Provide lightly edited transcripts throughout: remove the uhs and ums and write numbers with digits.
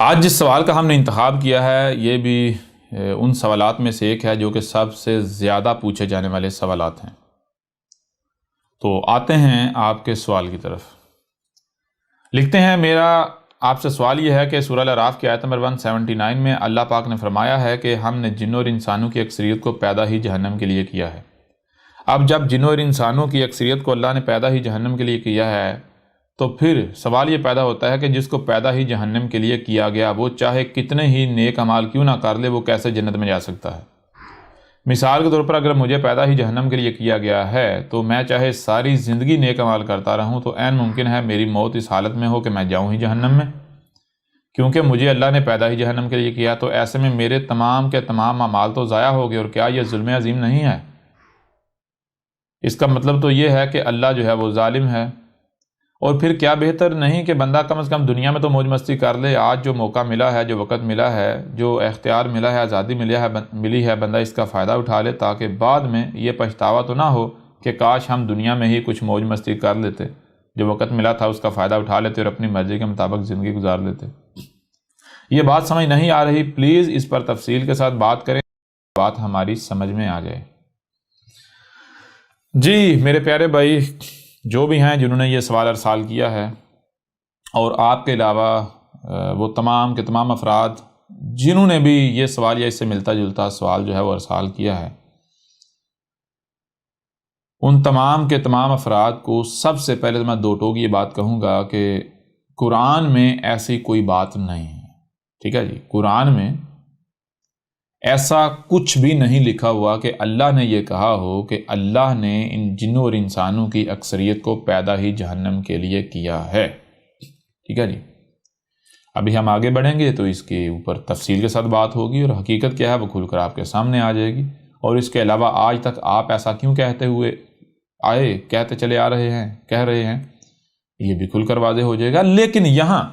آج جس سوال کا ہم نے انتخاب کیا ہے یہ بھی ان سوالات میں سے ایک ہے جو کہ سب سے زیادہ پوچھے جانے والے سوالات ہیں۔ تو آتے ہیں آپ کے سوال کی طرف۔ لکھتے ہیں، میرا آپ سے سوال یہ ہے کہ سورہ الاعراف کی آیت نمبر 179 میں اللہ پاک نے فرمایا ہے کہ ہم نے جنوں اور انسانوں کی اکثریت کو پیدا ہی جہنم کے لیے کیا ہے۔ اب جب جنوں اور انسانوں کی اکثریت کو اللہ نے پیدا ہی جہنم کے لیے کیا ہے تو پھر سوال یہ پیدا ہوتا ہے کہ جس کو پیدا ہی جہنم کے لیے کیا گیا وہ چاہے کتنے ہی نیک اعمال کیوں نہ کر لے وہ کیسے جنت میں جا سکتا ہے؟ مثال کے طور پر اگر مجھے پیدا ہی جہنم کے لیے کیا گیا ہے تو میں چاہے ساری زندگی نیک اعمال کرتا رہوں تو عین ممکن ہے میری موت اس حالت میں ہو کہ میں جاؤں ہی جہنم میں، کیونکہ مجھے اللہ نے پیدا ہی جہنم کے لیے کیا۔ تو ایسے میں میرے تمام کے تمام اعمال تو ضائع ہو گئے، اور کیا یہ ظلم عظیم نہیں ہے؟ اس کا مطلب تو یہ ہے کہ اللہ جو ہے وہ ظالم ہے۔ اور پھر کیا بہتر نہیں کہ بندہ کم از کم دنیا میں تو موج مستی کر لے۔ آج جو موقع ملا ہے، جو وقت ملا ہے، جو اختیار ملا ہے، آزادی ملی ہے، بندہ اس کا فائدہ اٹھا لے تاکہ بعد میں یہ پچھتاوا تو نہ ہو کہ کاش ہم دنیا میں ہی کچھ موج مستی کر لیتے، جو وقت ملا تھا اس کا فائدہ اٹھا لیتے اور اپنی مرضی کے مطابق زندگی گزار لیتے۔ یہ بات سمجھ نہیں آ رہی، پلیز اس پر تفصیل کے ساتھ بات کریں، بات ہماری سمجھ میں آ جائے۔ جی میرے پیارے بھائی جو بھی ہیں جنہوں نے یہ سوال ارسال کیا ہے، اور آپ کے علاوہ وہ تمام کے تمام افراد جنہوں نے بھی یہ سوال یا اس سے ملتا جلتا سوال جو ہے وہ ارسال کیا ہے، ان تمام کے تمام افراد کو سب سے پہلے تو میں دو ٹوک یہ بات کہوں گا کہ قرآن میں ایسی کوئی بات نہیں ہے، ٹھیک ہے جی؟ قرآن میں ایسا کچھ بھی نہیں لکھا ہوا کہ اللہ نے یہ کہا ہو کہ اللہ نے ان جنوں اور انسانوں کی اکثریت کو پیدا ہی جہنم کے لیے کیا ہے، ٹھیک ہے جی؟ ابھی ہم آگے بڑھیں گے تو اس کے اوپر تفصیل کے ساتھ بات ہوگی اور حقیقت کیا ہے وہ کھل کر آپ کے سامنے آ جائے گی۔ اور اس کے علاوہ آج تک آپ ایسا کیوں کہتے چلے آ رہے ہیں، کہہ رہے ہیں، یہ بھی کھل کر واضح ہو جائے گا۔ لیکن یہاں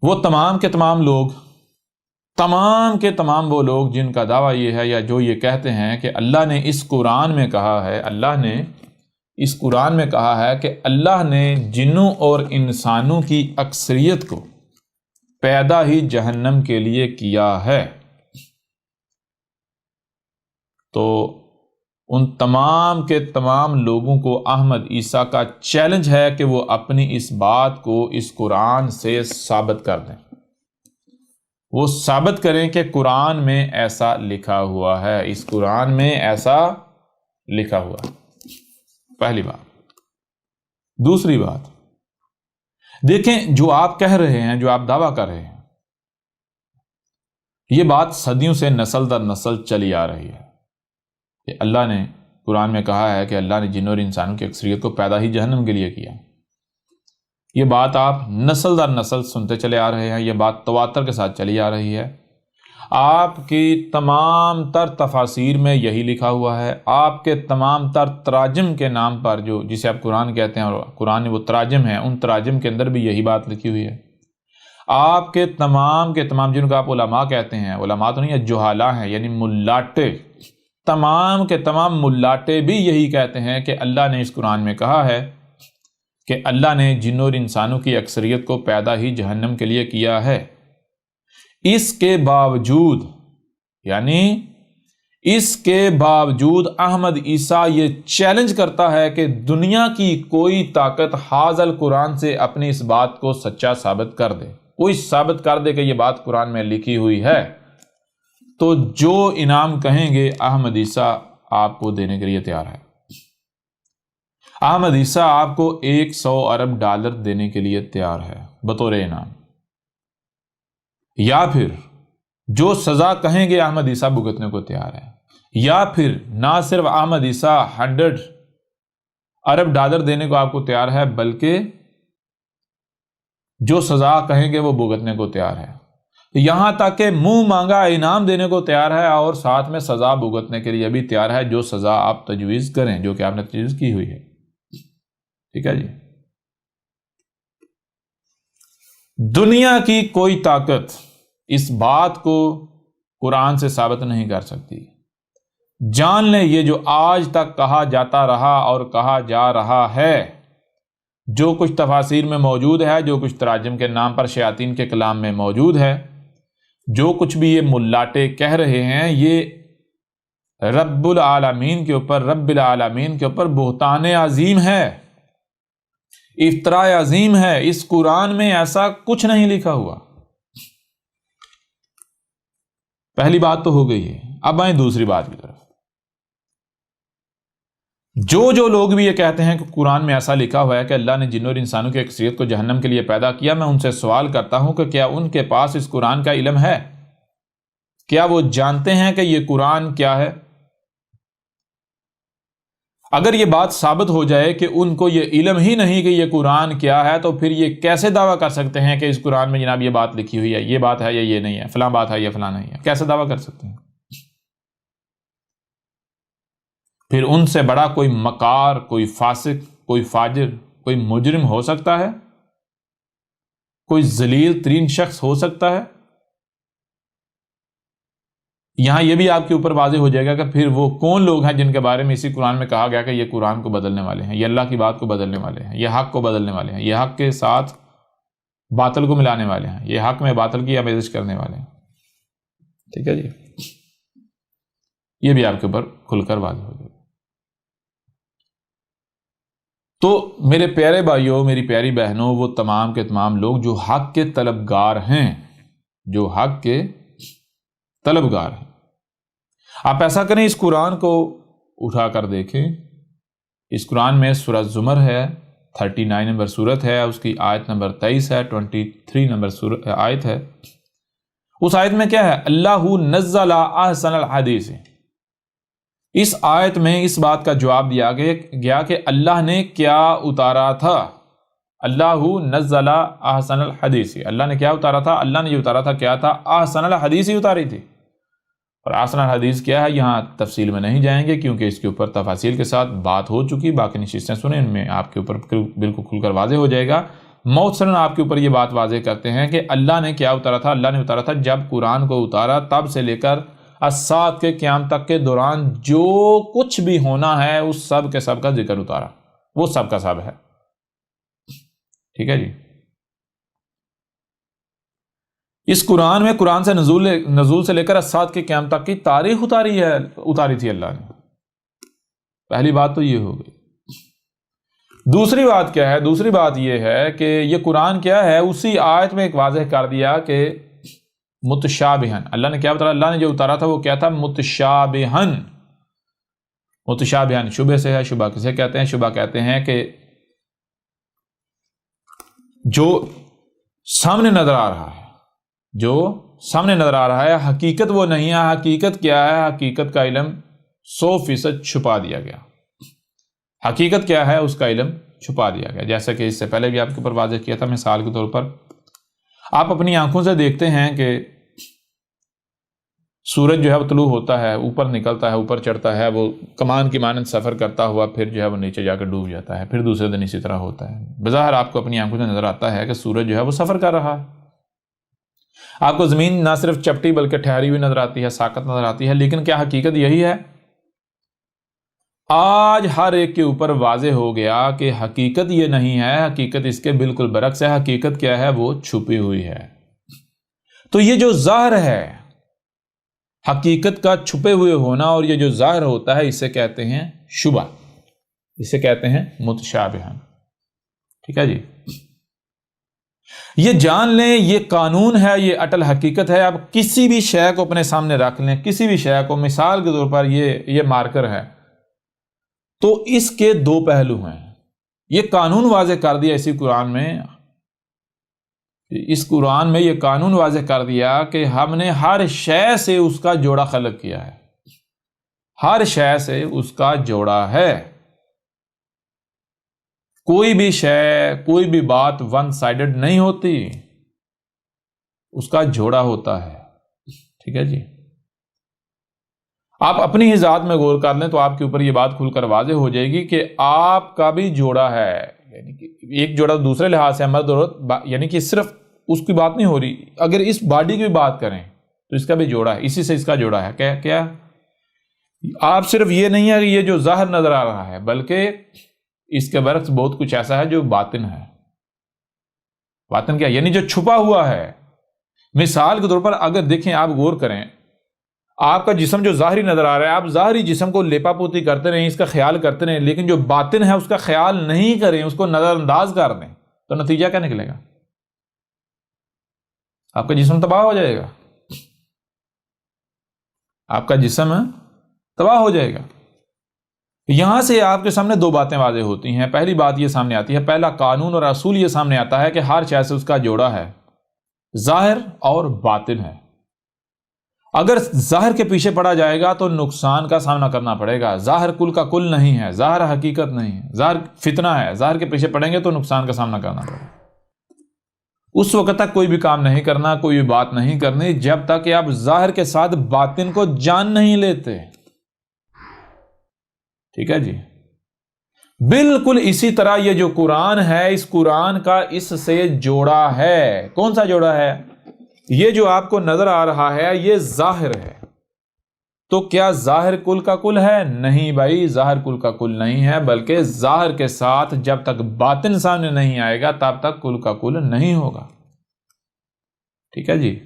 وہ تمام کے تمام وہ لوگ جن کا دعویٰ یہ ہے یا جو یہ کہتے ہیں کہ اللہ نے اس قرآن میں کہا ہے کہ اللہ نے جنوں اور انسانوں کی اکثریت کو پیدا ہی جہنم کے لیے کیا ہے، تو ان تمام کے تمام لوگوں کو احمد عیسیٰ کا چیلنج ہے کہ وہ اپنی اس بات کو اس قرآن سے ثابت کر دیں، وہ ثابت کریں کہ قرآن میں ایسا لکھا ہوا ہے، اس قرآن میں ایسا لکھا ہوا ہے۔ پہلی بات۔ دوسری بات، دیکھیں جو آپ کہہ رہے ہیں، جو آپ دعویٰ کر رہے ہیں، یہ بات صدیوں سے نسل در نسل چلی آ رہی ہے کہ اللہ نے قرآن میں کہا ہے کہ اللہ نے جنوں اور انسانوں کی اکثریت کو پیدا ہی جہنم کے لیے کیا۔ یہ بات آپ نسل در نسل سنتے چلے آ رہے ہیں، یہ بات تواتر کے ساتھ چلی آ رہی ہے۔ آپ کی تمام تر تفاسیر میں یہی لکھا ہوا ہے، آپ کے تمام تر تراجم کے نام پر جو جسے آپ قرآن کہتے ہیں، اور قرآن وہ تراجم ہیں، ان تراجم کے اندر بھی یہی بات لکھی ہوئی ہے۔ آپ کے تمام جن کو آپ علماء کہتے ہیں، علماء تو نہیں ہے، جہالہ ہیں، یعنی ملاٹے، تمام کے تمام ملاٹے بھی یہی کہتے ہیں کہ اللہ نے اس قرآن میں کہا ہے کہ اللہ نے جنوں اور انسانوں کی اکثریت کو پیدا ہی جہنم کے لیے کیا ہے۔ اس کے باوجود احمد عیسیٰ یہ چیلنج کرتا ہے کہ دنیا کی کوئی طاقت حاذا القرآن سے اپنی اس بات کو سچا ثابت کر دے، کوئی ثابت کر دے کہ یہ بات قرآن میں لکھی ہوئی ہے، تو جو انعام کہیں گے احمد عیسیٰ آپ کو دینے کے لیے تیار ہے۔ احمد عیسیٰ آپ کو 100 ارب ڈالر دینے کے لیے تیار ہے بطور انعام، یا پھر جو سزا کہیں گے احمد عیسیٰ بھگتنے کو تیار ہے، یا پھر نہ صرف احمد عیسیٰ 100 ارب ڈالر دینے کو آپ کو تیار ہے، بلکہ جو سزا کہیں گے وہ بھگتنے کو تیار ہے، یہاں تک کہ منہ مانگا انعام دینے کو تیار ہے، اور ساتھ میں سزا بھگتنے کے لیے بھی تیار ہے، جو سزا آپ تجویز کریں، جو کہ آپ نے تجویز کی ہوئی ہے، ٹھیک ہے جی؟ دنیا کی کوئی طاقت اس بات کو قرآن سے ثابت نہیں کر سکتی۔ جان لیں یہ جو آج تک کہا جاتا رہا اور کہا جا رہا ہے، جو کچھ تفاسیر میں موجود ہے، جو کچھ تراجم کے نام پر شیاطین کے کلام میں موجود ہے، جو کچھ بھی یہ ملاٹے کہہ رہے ہیں، یہ رب العالمین کے اوپر بہتان عظیم ہے، افطراء عظیم ہے۔ اس قرآن میں ایسا کچھ نہیں لکھا ہوا۔ پہلی بات تو ہو گئی ہے۔ اب آئیں دوسری بات کی طرف۔ جو لوگ بھی یہ کہتے ہیں کہ قرآن میں ایسا لکھا ہوا ہے کہ اللہ نے جنوں اور انسانوں کی اکثریت کو جہنم کے لیے پیدا کیا، میں ان سے سوال کرتا ہوں کہ کیا ان کے پاس اس قرآن کا علم ہے؟ کیا وہ جانتے ہیں کہ یہ قرآن کیا ہے؟ اگر یہ بات ثابت ہو جائے کہ ان کو یہ علم ہی نہیں کہ یہ قرآن کیا ہے، تو پھر یہ کیسے دعویٰ کر سکتے ہیں کہ اس قرآن میں جناب یہ بات لکھی ہوئی ہے، یہ بات ہے یا یہ نہیں ہے، فلاں بات ہے یا فلاں نہیں ہے؟ کیسے دعویٰ کر سکتے ہیں؟ پھر ان سے بڑا کوئی مکار، کوئی فاسق، کوئی فاجر، کوئی مجرم ہو سکتا ہے؟ کوئی ذلیل ترین شخص ہو سکتا ہے؟ یہاں یہ بھی آپ کے اوپر واضح ہو جائے گا کہ پھر وہ کون لوگ ہیں جن کے بارے میں اسی قرآن میں کہا گیا کہ یہ قرآن کو بدلنے والے ہیں، یہ اللہ کی بات کو بدلنے والے ہیں، یہ حق کو بدلنے والے ہیں، یہ حق کے ساتھ باطل کو ملانے والے ہیں، یہ حق میں باطل کی آمیزش کرنے والے ہیں۔ ٹھیک ہے جی، یہ بھی آپ کے اوپر کھل کر واضح ہو جائے گا۔ تو میرے پیارے بھائیوں، میری پیاری بہنوں، وہ تمام کے تمام لوگ جو حق کے طلبگار ہیں، جو حق کے طلبگار ہیں، آپ ایسا کریں، اس قرآن کو اٹھا کر دیکھیں۔ اس قرآن میں سورہ زمر ہے، 39 نمبر سورت ہے، اس کی آیت نمبر 23 ہے، 23 نمبر آیت ہے۔ اس آیت میں کیا ہے؟ اللہ نزل احسن الحدیث۔ اس آیت میں اس بات کا جواب دیا گیا کہ اللہ نے کیا اتارا تھا۔ اللہ نزل احسن الحدیث، اللہ نے کیا اتارا تھا؟ اللہ نے جو اتارا تھا کیا تھا؟ احسن الحدیث ہی اتاری تھی۔ اور احسن الحدیث کیا ہے یہاں تفصیل میں نہیں جائیں گے، کیونکہ اس کے اوپر تفاصیل کے ساتھ بات ہو چکی، باقی نشستیں سنیں، ان میں آپ کے اوپر بالکل کھل کر واضح ہو جائے گا۔ مختصراً آپ کے اوپر یہ بات واضح کرتے ہیں کہ اللہ نے کیا اتارا تھا؟ اللہ نے اتارا تھا جب قرآن کو اتارا تب سے لے کر الساعۃ کے قیام تک کے دوران جو کچھ بھی ہونا ہے اس سب کے سب کا ذکر اتارا، وہ سب کا سب ہے۔ ٹھیک ہے جی، اس قرآن میں قرآن سے نزول سے لے کر الساعۃ کے قیام تک کی تاریخ اتاری تھی اللہ نے۔ پہلی بات تو یہ ہو گئی۔ دوسری بات کیا ہے؟ دوسری بات یہ ہے کہ یہ قرآن کیا ہے، اسی آیت میں ایک واضح کر دیا کہ متشابہن، اللہ نے کیا بتایا؟ اللہ نے جو اتارا تھا وہ کیا تھا؟ متشابہن۔ متشابہن شبہ سے ہے۔ شبہ کسے کہتے ہیں؟ شبہ کہتے ہیں کہ جو سامنے نظر آ رہا ہے، جو سامنے نظر آ رہا ہے، حقیقت وہ نہیں ہے۔ حقیقت کیا ہے؟ حقیقت کا علم 100% چھپا دیا گیا۔ حقیقت کیا ہے؟ اس کا علم چھپا دیا گیا۔ جیسا کہ اس سے پہلے بھی آپ کے اوپر واضح کیا تھا، مثال کے طور پر آپ اپنی آنکھوں سے دیکھتے ہیں کہ سورج جو ہے وہ طلوع ہوتا ہے، اوپر نکلتا ہے، اوپر چڑھتا ہے، وہ کمان کی مانند سفر کرتا ہوا پھر جو ہے وہ نیچے جا کر ڈوب جاتا ہے، پھر دوسرے دن اسی طرح ہوتا ہے۔ بظاہر آپ کو اپنی آنکھوں سے نظر آتا ہے کہ سورج جو ہے وہ سفر کر رہا ہے۔ آپ کو زمین نہ صرف چپٹی بلکہ ٹھہری ہوئی نظر آتی ہے، ساکت نظر آتی ہے، لیکن کیا حقیقت یہی ہے؟ آج ہر ایک کے اوپر واضح ہو گیا کہ حقیقت یہ نہیں ہے، حقیقت اس کے بالکل برعکس ہے۔ حقیقت کیا ہے؟ وہ چھپی ہوئی ہے۔ تو یہ جو ظاہر ہے، حقیقت کا چھپے ہوئے ہونا، اور یہ جو ظاہر ہوتا ہے، اسے کہتے ہیں شبہ، اسے کہتے ہیں متشابہ۔ ٹھیک ہے جی، یہ جان لیں، یہ قانون ہے، یہ اٹل حقیقت ہے۔ اب کسی بھی شے کو اپنے سامنے رکھ لیں، کسی بھی شے کو، مثال کے طور پر یہ مارکر ہے، تو اس کے دو پہلو ہیں۔ یہ قانون واضح کر دیا اسی قرآن میں، اس قرآن میں یہ قانون واضح کر دیا کہ ہم نے ہر شے سے اس کا جوڑا خلق کیا ہے، ہر شے سے اس کا جوڑا ہے۔ کوئی بھی شے، کوئی بھی بات ون سائیڈڈ نہیں ہوتی، اس کا جوڑا ہوتا ہے۔ ٹھیک ہے جی، آپ اپنی ہی ذات میں غور کر لیں تو آپ کے اوپر یہ بات کھل کر واضح ہو جائے گی کہ آپ کا بھی جوڑا ہے، یعنی کہ ایک جوڑا دوسرے لحاظ سے مرد عورت، یعنی کہ صرف اس کی بات نہیں ہو رہی، اگر اس باڈی کی بات کریں تو اس کا بھی جوڑا ہے، اسی سے اس کا جوڑا ہے۔ کیا آپ صرف یہ نہیں ہے کہ یہ جو ظاہر نظر آ رہا ہے، بلکہ اس کے برعکس بہت کچھ ایسا ہے جو باطن ہے۔ باطن کیا؟ یعنی جو چھپا ہوا ہے۔ مثال کے طور پر اگر دیکھیں، آپ غور کریں، آپ کا جسم جو ظاہری نظر آ رہا ہے، آپ ظاہری جسم کو لیپا پوتی کرتے رہیں، اس کا خیال کرتے رہیں، لیکن جو باطن ہے اس کا خیال نہیں کریں، اس کو نظر انداز کر دیں، تو نتیجہ کیا نکلے گا؟ آپ کا جسم تباہ ہو جائے گا، آپ کا جسم تباہ ہو جائے گا۔ یہاں سے آپ کے سامنے دو باتیں واضح ہوتی ہیں۔ پہلی بات یہ سامنے آتی ہے، پہلا قانون اور اصول یہ سامنے آتا ہے کہ ہر شے سے اس کا جوڑا ہے، ظاہر اور باطن ہے۔ اگر ظاہر کے پیچھے پڑا جائے گا تو نقصان کا سامنا کرنا پڑے گا۔ ظاہر کل کا کل نہیں ہے، ظاہر حقیقت نہیں ہے، ظاہر فتنہ ہے۔ ظاہر کے پیچھے پڑیں گے تو نقصان کا سامنا کرنا پڑے گا۔ اس وقت تک کوئی بھی کام نہیں کرنا، کوئی بھی بات نہیں کرنی جب تک کہ آپ ظاہر کے ساتھ باطن کو جان نہیں لیتے۔ ٹھیک ہے جی؟ بالکل اسی طرح یہ جو قرآن ہے، اس قرآن کا اس سے جوڑا ہے۔ کون سا جوڑا ہے؟ یہ جو آپ کو نظر آ رہا ہے یہ ظاہر ہے۔ تو کیا ظاہر کل کا کل ہے؟ نہیں بھائی، ظاہر کل کا کل نہیں ہے، بلکہ ظاہر کے ساتھ جب تک باطن سامنے نہیں آئے گا تب تک کل کا کل نہیں ہوگا۔ ٹھیک ہے جی؟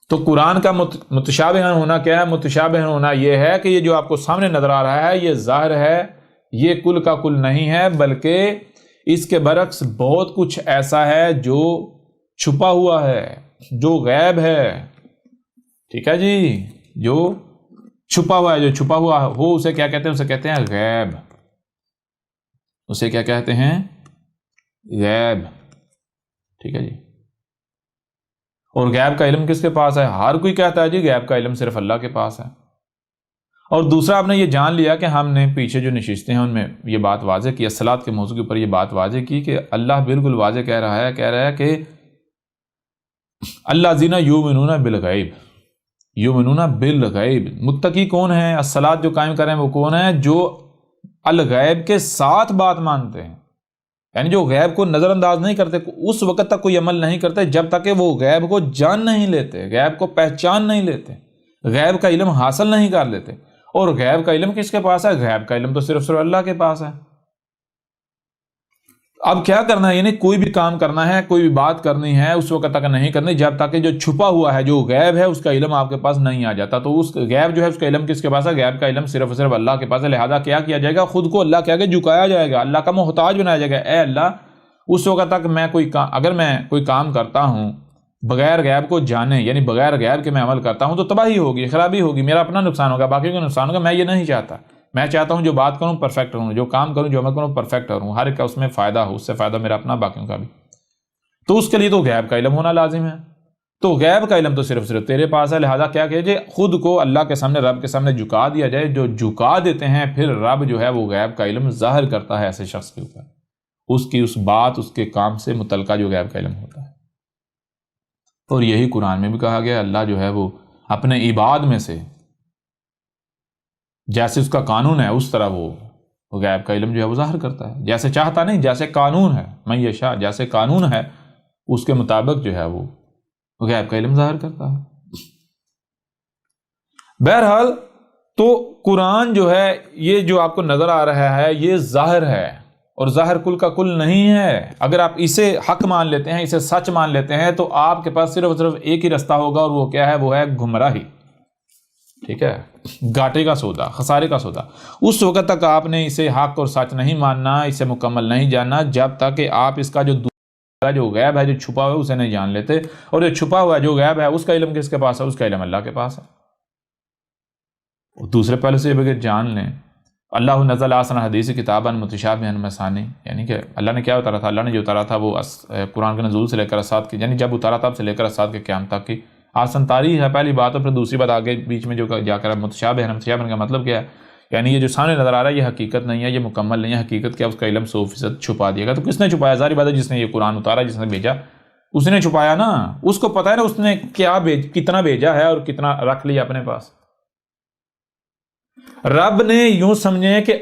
تو قرآن کا متشابہ ہونا کیا ہے؟ متشابہ ہونا یہ ہے کہ یہ جو آپ کو سامنے نظر آ رہا ہے یہ ظاہر ہے، یہ کل کا کل نہیں ہے، بلکہ اس کے برعکس بہت کچھ ایسا ہے جو چھپا ہوا ہے، جو غیب ہے۔ ٹھیک ہے جی؟ جو چھپا ہوا ہے، جو چھپا ہوا ہو اسے کیا کہتے ہیں؟ اسے کہتے ہیں غیب۔ اسے کیا کہتے ہیں؟ غیب۔ ٹھیک ہے جی؟ اور غیب کا علم کس کے پاس ہے؟ ہر کوئی کہتا ہے جی غیب کا علم صرف اللہ کے پاس ہے۔ اور دوسرا آپ نے یہ جان لیا کہ ہم نے پیچھے جو نشستیں ہیں ان میں یہ بات واضح کی، الصلاۃ کے موضوع کے اوپر یہ بات واضح کی کہ اللہ بالکل واضح کہہ رہا ہے کہ الذین یؤمنون بالغیب، یؤمنون بالغیب۔ متقی کون ہیں؟ الصلاۃ جو قائم کریں وہ کون ہیں؟ جو الغیب کے ساتھ بات مانتے ہیں، یعنی جو غیب کو نظر انداز نہیں کرتے، اس وقت تک کوئی عمل نہیں کرتے جب تک کہ وہ غیب کو جان نہیں لیتے، غیب کو پہچان نہیں لیتے، غیب کا علم حاصل نہیں کر لیتے۔ اور غیب کا علم کس کے پاس ہے؟ غیب کا علم تو صرف اللہ کے پاس ہے۔ اب کیا کرنا ہے؟ یعنی کوئی بھی کام کرنا ہے، کوئی بھی بات کرنی ہے، اس وقت تک نہیں کرنی جب تک کہ جو چھپا ہوا ہے، جو غیب ہے، اس کا علم آپ کے پاس نہیں آ جاتا۔ تو اس غیب جو ہے اس کا علم کس کے پاس ہے؟ غیب کا علم صرف اللہ کے پاس ہے۔ لہذا کیا کیا جائے گا؟ خود کو اللہ کے آگے جھکایا جائے گا، اللہ کا محتاج بنایا جائے گا۔ اے اللہ، اس وقت تک میں اگر میں کوئی کام کرتا ہوں بغیر غیب کو جانے، یعنی بغیر غیب کے میں عمل کرتا ہوں، تو تباہی ہوگی، خرابی ہوگی، میرا اپنا نقصان ہوگا، باقی کا نقصان ہوگا۔ میں یہ نہیں چاہتا۔ میں چاہتا ہوں جو بات کروں پرفیکٹ کروں، جو کام کروں، جو عمل کروں پرفیکٹ کروں، ہر ایک کا اس میں فائدہ ہو، اس سے فائدہ میرا اپنا، باقیوں کا بھی۔ تو اس کے لیے تو غیب کا علم ہونا لازم ہے۔ تو غیب کا علم تو صرف تیرے پاس ہے۔ لہذا کیا کیجئے؟ خود کو اللہ کے سامنے، رب کے سامنے جھکا دیا جائے۔ جو جھکا دیتے ہیں پھر رب جو ہے وہ غیب کا علم ظاہر کرتا ہے ایسے شخص کے اوپر، اس کی اس بات، اس کے کام سے متعلقہ جو غیب کا علم ہوتا ہے۔ اور یہی قرآن میں بھی کہا گیا، اللہ جو ہے وہ اپنے عباد میں سے جیسے اس کا قانون ہے اس طرح وہ غیب کا علم جو ہے وہ ظاہر کرتا ہے، جیسے چاہتا نہیں، جیسے قانون ہے، من یشاء، جیسے قانون ہے اس کے مطابق جو ہے وہ غیب کا علم ظاہر کرتا ہے۔ بہرحال تو قرآن جو ہے یہ جو آپ کو نظر آ رہا ہے یہ ظاہر ہے، اور ظاہر کل کا کل نہیں ہے۔ اگر آپ اسے حق مان لیتے ہیں، اسے سچ مان لیتے ہیں، تو آپ کے پاس صرف ایک ہی رستہ ہوگا، اور وہ کیا ہے؟ وہ ہے گمراہی۔ ٹھیک ہے؟ گھاٹے کا سودا، خسارے کا سودا۔ اس وقت تک آپ نے اسے حق اور سچ نہیں ماننا، اسے مکمل نہیں جاننا جب تک کہ آپ اس کا جو غیب ہے، جو چھپا ہوا ہے، اسے نہیں جان لیتے۔ اور جو چھپا ہوا ہے، جو غیب ہے، اس کا علم کس کے پاس ہے؟ اس کا علم اللہ کے پاس ہے۔ دوسرے پہلے سے بغیر جان لیں، اللہ نزل احسن الحدیث کتابا متشابہا مثانی، یعنی کہ اللہ نے کیا اتارا تھا؟ اللہ نے جو اتارا تھا وہ قرآن کے نزول سے لے کر اسات کی، یعنی جب اتارا تھا اب سے لے کر اسات کے قیام تک کی آسان تاریخ ہے، پہلی بات۔ اور پھر دوسری بات آگے بیچ میں جو جا کر متشابہ ہے، متشابہ کا مطلب کیا ہے؟ یعنی یہ جو سامنے نظر آ رہا ہے یہ حقیقت نہیں ہے، یہ مکمل نہیں ہے۔ حقیقت کیا؟ اس کا علم 100% چھپا دیا گا۔ تو کس نے چھپایا؟ ظاہر بات ہے جس نے یہ قرآن اتارا، جس نے بھیجا، اس نے چھپایا نا۔ اس کو پتا ہے نا اس نے کتنا بھیجا ہے اور کتنا رکھ لیا اپنے پاس۔ رب نے یوں سمجھے کہ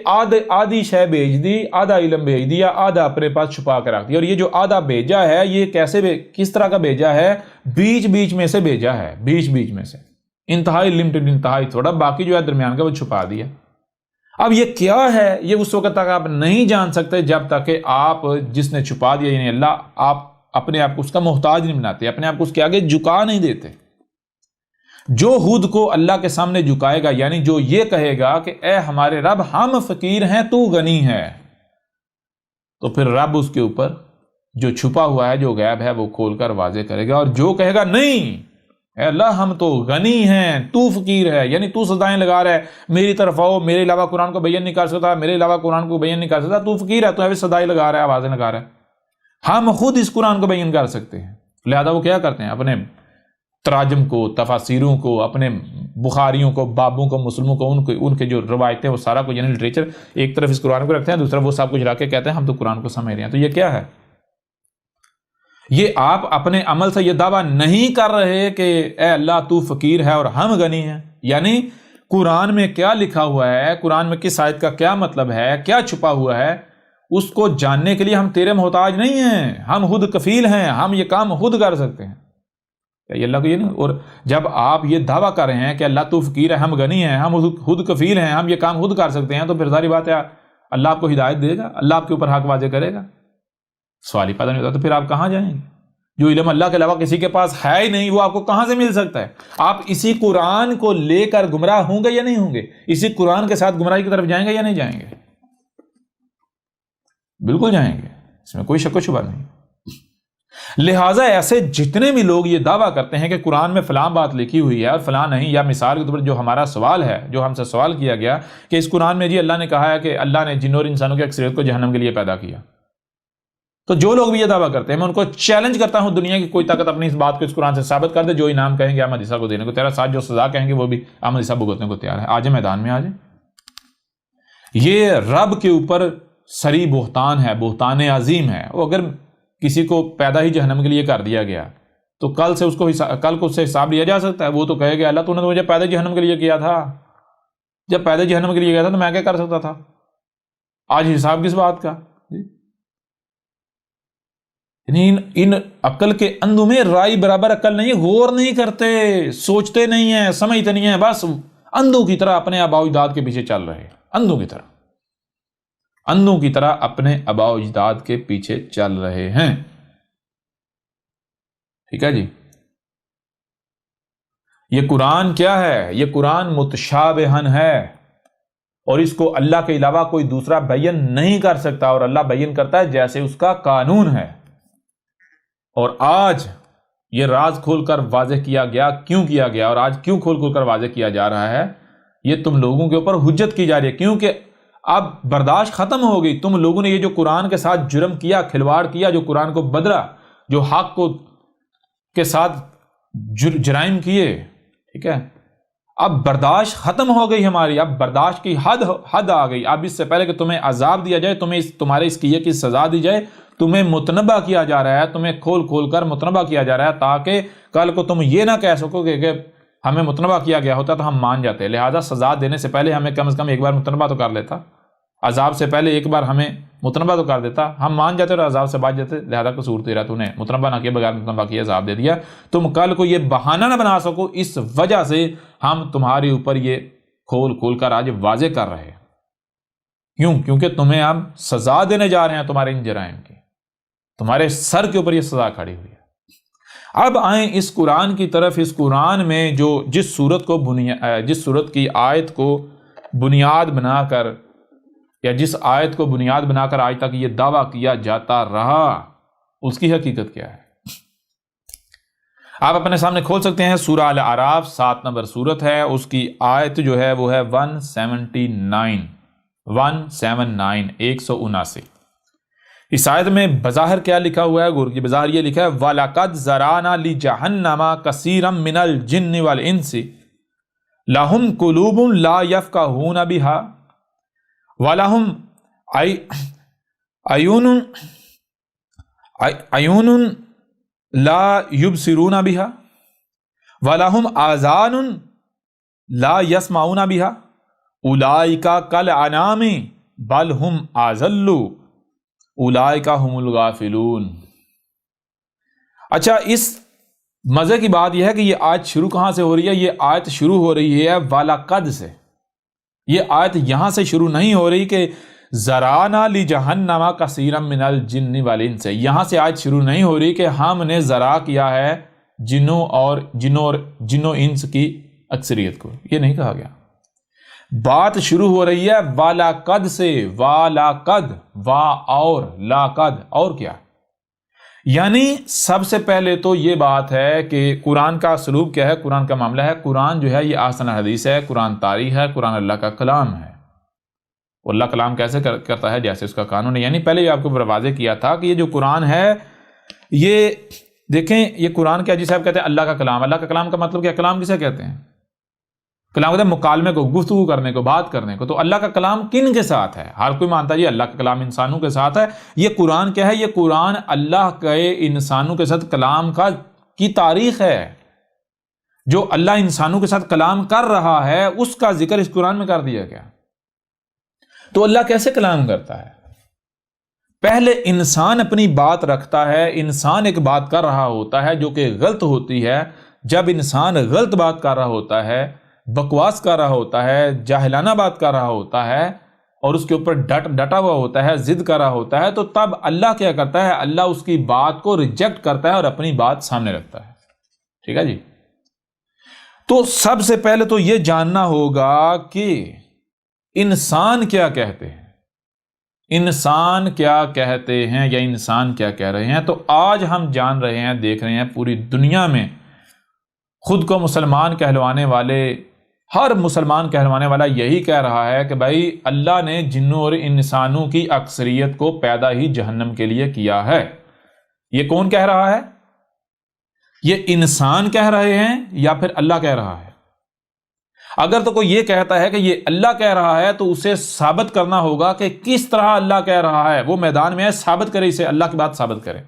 آدھی شے بھیج دی، آدھا علم بھیج دیا، آدھا اپنے پاس چھپا کے رکھ دیا۔ اور یہ جو آدھا بھیجا ہے یہ کس طرح کا بھیجا ہے؟ بیچ میں سے بھیجا ہے، بیچ میں سے، انتہائی لمٹڈ، انتہائی تھوڑا، باقی جو ہے درمیان کا وہ چھپا دیا۔ اب یہ کیا ہے یہ اس وقت تک آپ نہیں جان سکتے جب تک کہ آپ جس نے چھپا دیا یعنی اللہ، آپ اپنے آپ کو اس کا محتاج نہیں بناتے، اپنے آپ کو اس کے آگے جھکا نہیں دیتے۔ جو خود کو اللہ کے سامنے جھکائے گا، یعنی جو یہ کہے گا کہ اے ہمارے رب ہم فقیر ہیں تو غنی ہے، تو پھر رب اس کے اوپر جو چھپا ہوا ہے، جو غیب ہے، وہ کھول کر واضح کرے گا۔ اور جو کہے گا نہیں اے اللہ ہم تو غنی ہیں تو فقیر ہے، یعنی تو سزائیں لگا رہا ہے، میری طرف آؤ، میرے علاوہ قرآن کو بیان نہیں کر سکتا، میرے علاوہ قرآن کو بیان نہیں کر سکتا، تو فقیر ہے، تو ایسے سزائیں لگا رہا ہے، آوازیں لگا رہا ہے۔ ہم خود اس قرآن کو بیان کر سکتے ہیں، لہذا وہ کیا کرتے ہیں؟ اپنے تراجم کو، تفاسیروں کو، اپنے بخاریوں کو، بابوں کو، مسلموں کو، ان کے جو روایتیں وہ سارا کچھ یعنی لٹریچر ایک طرف اس قرآن کو رکھتے ہیں، دوسرا وہ سب کچھ رکھ کے کہتے ہیں ہم تو قرآن کو سمجھ رہے ہیں۔ تو یہ کیا ہے؟ یہ آپ اپنے عمل سے یہ دعویٰ نہیں کر رہے کہ اے اللہ تو فقیر ہے اور ہم غنی ہیں، یعنی قرآن میں کیا لکھا ہوا ہے، قرآن میں کس آیت کا کیا مطلب ہے، کیا چھپا ہوا ہے، اس کو جاننے کے لیے ہم تیرے محتاج نہیں ہیں، ہم خود کفیل ہیں، ہم یہ کام خود کر سکتے ہیں۔ یہ اللہ کو یہ نہیں، اور جب آپ یہ دعویٰ کر رہے ہیں کہ اللہ تو فقیر ہے ہم غنی ہیں، ہم خود کفیل ہیں، ہم یہ کام خود کر سکتے ہیں، تو پھر ظاہر بات ہے اللہ آپ کو ہدایت دے گا، اللہ آپ کے اوپر حق واضح کرے گا؟ سوال ہی پیدا نہیں ہوتا۔ تو پھر آپ کہاں جائیں گے؟ جو علم اللہ کے علاوہ کسی کے پاس ہے ہی نہیں، وہ آپ کو کہاں سے مل سکتا ہے؟ آپ اسی قرآن کو لے کر گمراہ ہوں گے یا نہیں ہوں گے؟ اسی قرآن کے ساتھ گمراہی کی طرف جائیں گے یا نہیں جائیں گے؟ بالکل جائیں گے، اس میں کوئی شک و شبہ نہیں۔ لہٰذا ایسے جتنے بھی لوگ یہ دعویٰ کرتے ہیں کہ قرآن میں فلاں بات لکھی ہوئی ہے اور فلاں نہیں، یا مثال کے طور پر جو ہمارا سوال ہے، جو ہم سے سوال کیا گیا کہ اس قرآن میں جی اللہ نے کہا ہے کہ اللہ نے جنوں اور انسانوں کی اکثریت کو جہنم کے لیے پیدا کیا، تو جو لوگ بھی یہ دعویٰ کرتے ہیں میں ان کو چیلنج کرتا ہوں، دنیا کی کوئی طاقت اپنی اس بات کو اس قرآن سے ثابت کر دے، جو انعام کہیں گے احمد عیسیٰ کو دینے کو تیرا، ساتھ جو سزا کہیں گے وہ بھی احمد عیسیٰ بھگتنے کو تیار ہے۔ آج میدان میں آج یہ رب کے اوپر سری بہتان ہے، بہتان عظیم ہے۔ وہ اگر کسی کو پیدا ہی جہنم کے لیے کر دیا گیا تو کل سے اس سے حساب لیا جا سکتا ہے؟ وہ تو کہے گا اللہ تو نے مجھے پیدا جہنم کے لیے کیا تھا، جب پیدا جہنم کے لیے کیا تھا تو میں کیا کر سکتا تھا؟ آج حساب کس بات کا؟ ان عقل کے اندھوں میں رائی برابر عقل نہیں ہے، غور نہیں کرتے، سوچتے نہیں ہیں، سمجھتے نہیں ہیں، بس اندھوں کی طرح اپنے آباء و اجداد کے پیچھے چل رہے ہیں، اندھوں کی طرح اپنے آباء و اجداد کے پیچھے چل رہے ہیں۔ ٹھیک ہے جی، یہ قرآن کیا ہے؟ یہ قرآن متشابہن ہے، اور اس کو اللہ کے علاوہ کوئی دوسرا بیان نہیں کر سکتا، اور اللہ بیان کرتا ہے جیسے اس کا قانون ہے۔ اور آج یہ راز کھول کر واضح کیا گیا، کیوں کیا گیا، اور آج کیوں کھول کر واضح کیا جا رہا ہے؟ یہ تم لوگوں کے اوپر حجت کی جا رہی ہے، کیونکہ اب برداشت ختم ہو گئی۔ تم لوگوں نے یہ جو قرآن کے ساتھ جرم کیا، کھلواڑ کیا، جو قرآن کو بدلا، جو حق کے ساتھ جرائم کیے، ٹھیک ہے، اب برداشت ختم ہو گئی ہماری، اب برداشت کی حد آ گئی۔ اب اس سے پہلے کہ تمہیں عذاب دیا جائے، تمہارے اس کیے کی سزا دی جائے، تمہیں متنبہ کیا جا رہا ہے، تمہیں کھول کر متنبہ کیا جا رہا ہے، تاکہ کل کو تم یہ نہ کہہ سکو کہ ہمیں متنبہ کیا گیا ہوتا تو ہم مان جاتے۔ لہٰذا سزا دینے سے پہلے ہمیں کم از کم ایک بار متنبہ تو کر لیتا، عذاب سے پہلے ایک بار ہمیں متنبہ تو کر دیتا، ہم مان جاتے اور عذاب سے بچ جاتے۔ لہٰذا قصور تیرا، تو نے متنبہ نہ کیا، بغیر متنبہ کیا عذاب دے دیا۔ تم کل کو یہ بہانہ نہ بنا سکو، اس وجہ سے ہم تمہارے اوپر یہ کھول کر آج واضح کر رہے ہیں۔ کیوں؟ کیونکہ تمہیں ہم سزا دینے جا رہے ہیں تمہارے ان جرائم کی، تمہارے سر کے اوپر یہ سزا کھڑی ہوئی ہے۔ اب آئیں اس قرآن کی طرف۔ اس قرآن میں جس صورت کی آیت کو بنیاد بنا کر، یا جس آیت کو بنیاد بنا کر آج تک یہ دعویٰ کیا جاتا رہا، اس کی حقیقت کیا ہے؟ آپ اپنے سامنے کھول سکتے ہیں، سورہ الاعراف 7 نمبر سورت ہے، اس کی آیت جو ہے وہ ہے 179، 179۔ اس آیت میں بظاہر کیا لکھا ہوا ہے؟ غور کی بظاہر یہ لکھا ہے وَلَقَدْ زَرَعْنَا لِجَهَنَّمَ كَثِيرًا مِنَ الْجِنِّ وَالْإِنسِ لَهُمْ قُلُوبٌ لَا يَفْقَهُونَ بِهَا وَلَهُمْ عَيُونٌ لَا يُبْصِرُونَ بِهَا وَلَهُمْ آذَانٌ لَا يَسْمَعُونَ بِهَا أُولَئِكَ كَالْأَنْعَامِ بَلْ هُمْ أَضَلُّ اولئک هم الغافلون۔ اچھا، اس مزے کی بات یہ ہے کہ یہ آیت شروع کہاں سے ہو رہی ہے؟ یہ آیت شروع ہو رہی ہے وَلَقَدْ سے۔ یہ آیت یہاں سے شروع نہیں ہو رہی کہ ذرانا لجہنم کثیرا من الجن والانس، یہاں سے آیت شروع نہیں ہو رہی کہ ہم نے ذرا کیا ہے جنوں و انس کی اکثریت کو، یہ نہیں کہا گیا۔ بات شروع ہو رہی ہے والاقد سے، والاقد، وا اور لاقد، اور کیا؟ یعنی سب سے پہلے تو یہ بات ہے کہ قرآن کا اسلوب کیا ہے، قرآن کا معاملہ ہے، قرآن جو ہے یہ احسن حدیث ہے، قرآن تاریخ ہے، قرآن اللہ کا کلام ہے۔ اللہ کلام کیسے کرتا ہے؟ جیسے اس کا قانون ہے۔ یعنی پہلے یہ آپ کو واضح کیا تھا کہ یہ جو قرآن ہے، یہ دیکھیں، یہ قرآن کیا، جی صاحب کہتے ہیں اللہ کا کلام۔ اللہ کا کلام کا مطلب کیا؟ کلام کسے کہتے ہیں؟ کلام کہتے ہیں مکالمے کو، گفتگو کرنے کو، بات کرنے کو۔ تو اللہ کا کلام کن کے ساتھ ہے؟ ہر کوئی مانتا ہے جی اللہ کا کلام انسانوں کے ساتھ ہے۔ یہ قرآن کیا ہے؟ یہ قرآن اللہ کے انسانوں کے ساتھ کلام کی تاریخ ہے۔ جو اللہ انسانوں کے ساتھ کلام کر رہا ہے اس کا ذکر اس قرآن میں کر دیا گیا۔ تو اللہ کیسے کلام کرتا ہے؟ پہلے انسان اپنی بات رکھتا ہے، انسان ایک بات کر رہا ہوتا ہے جو کہ غلط ہوتی ہے۔ جب انسان غلط بات کر رہا ہوتا ہے، بکواس کر رہا ہوتا ہے، جاہلانہ بات کر رہا ہوتا ہے اور اس کے اوپر ڈٹا ہوا ہوتا ہے، ضد کر رہا ہوتا ہے، تو تب اللہ کیا کرتا ہے؟ اللہ اس کی بات کو ریجیکٹ کرتا ہے اور اپنی بات سامنے رکھتا ہے۔ ٹھیک ہے جی؟ تو سب سے پہلے تو یہ جاننا ہوگا کہ انسان کیا کہتے ہیں، انسان کیا کہتے ہیں یا انسان کیا کہہ رہے ہیں۔ تو آج ہم جان رہے ہیں، دیکھ رہے ہیں پوری دنیا میں خود کو مسلمان کہلوانے والے، ہر مسلمان کہلوانے والا یہی کہہ رہا ہے کہ بھائی اللہ نے جنوں اور انسانوں کی اکثریت کو پیدا ہی جہنم کے لیے کیا ہے۔ یہ کون کہہ رہا ہے؟ یہ انسان کہہ رہے ہیں یا پھر اللہ کہہ رہا ہے؟ اگر تو کوئی یہ کہتا ہے کہ یہ اللہ کہہ رہا ہے تو اسے ثابت کرنا ہوگا کہ کس طرح اللہ کہہ رہا ہے، وہ میدان میں ہے، ثابت کرے، اسے اللہ کی بات ثابت کرے۔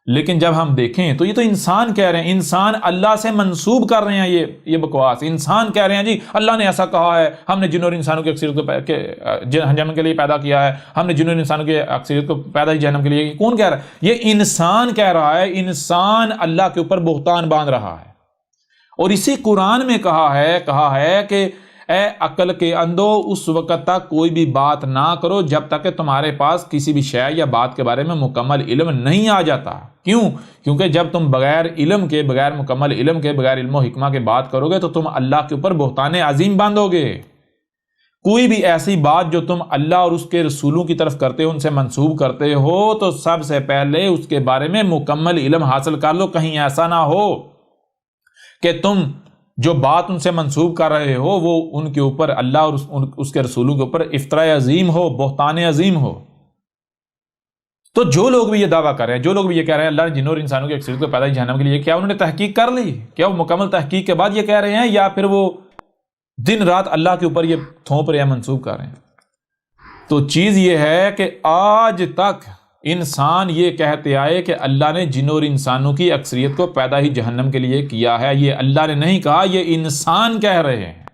لیکن جب ہم دیکھیں تو یہ تو انسان کہہ رہے ہیں، انسان اللہ سے منسوب کر رہے ہیں یہ بکواس۔ انسان کہہ رہے ہیں جی اللہ نے ایسا کہا ہے، ہم نے جنوں اور انسانوں کی اکثریت کو جہنم کے لیے پیدا کیا ہے، ہم نے جنوں اور انسانوں کی اکثریت کو پیدا ہی جہنم کے لیے۔ کون کہہ رہا ہے؟ یہ انسان کہہ رہا ہے۔ انسان اللہ کے اوپر بہتان باندھ رہا ہے۔ اور اسی قرآن میں کہا ہے کہ اے عقل کے اندھو، اس وقت تک کوئی بھی بات نہ کرو جب تک کہ تمہارے پاس کسی بھی شے یا بات کے بارے میں مکمل علم نہیں آ جاتا۔ کیوں؟ کیونکہ جب تم بغیر علم کے، بغیر مکمل علم کے، بغیر علم و حکمہ کے بات کرو گے تو تم اللہ کے اوپر بہتان عظیم باندھو گے۔ کوئی بھی ایسی بات جو تم اللہ اور اس کے رسولوں کی طرف کرتے ہو، ان سے منسوب کرتے ہو، تو سب سے پہلے اس کے بارے میں مکمل علم حاصل کر لو۔ کہیں ایسا نہ ہو کہ تم جو بات ان سے منسوب کر رہے ہو وہ ان کے اوپر، اللہ اور اس کے رسولوں کے اوپر افتراء عظیم ہو، بہتان عظیم ہو۔ تو جو لوگ بھی یہ دعویٰ کر رہے ہیں، جو لوگ بھی یہ کہہ رہے ہیں اللہ نے جنوں اور انسانوں کی اکثریت کو پیدا جہنم کے لیے، کیا انہوں نے تحقیق کر لی؟ کیا وہ مکمل تحقیق کے بعد یہ کہہ رہے ہیں، یا پھر وہ دن رات اللہ کے اوپر یہ تھوپ رہے ہیں، منسوب کر رہے ہیں؟ تو چیز یہ ہے کہ آج تک انسان یہ کہتے آئے کہ اللہ نے جنوں اور انسانوں کی اکثریت کو پیدا ہی جہنم کے لیے کیا ہے، یہ اللہ نے نہیں کہا، یہ انسان کہہ رہے ہیں،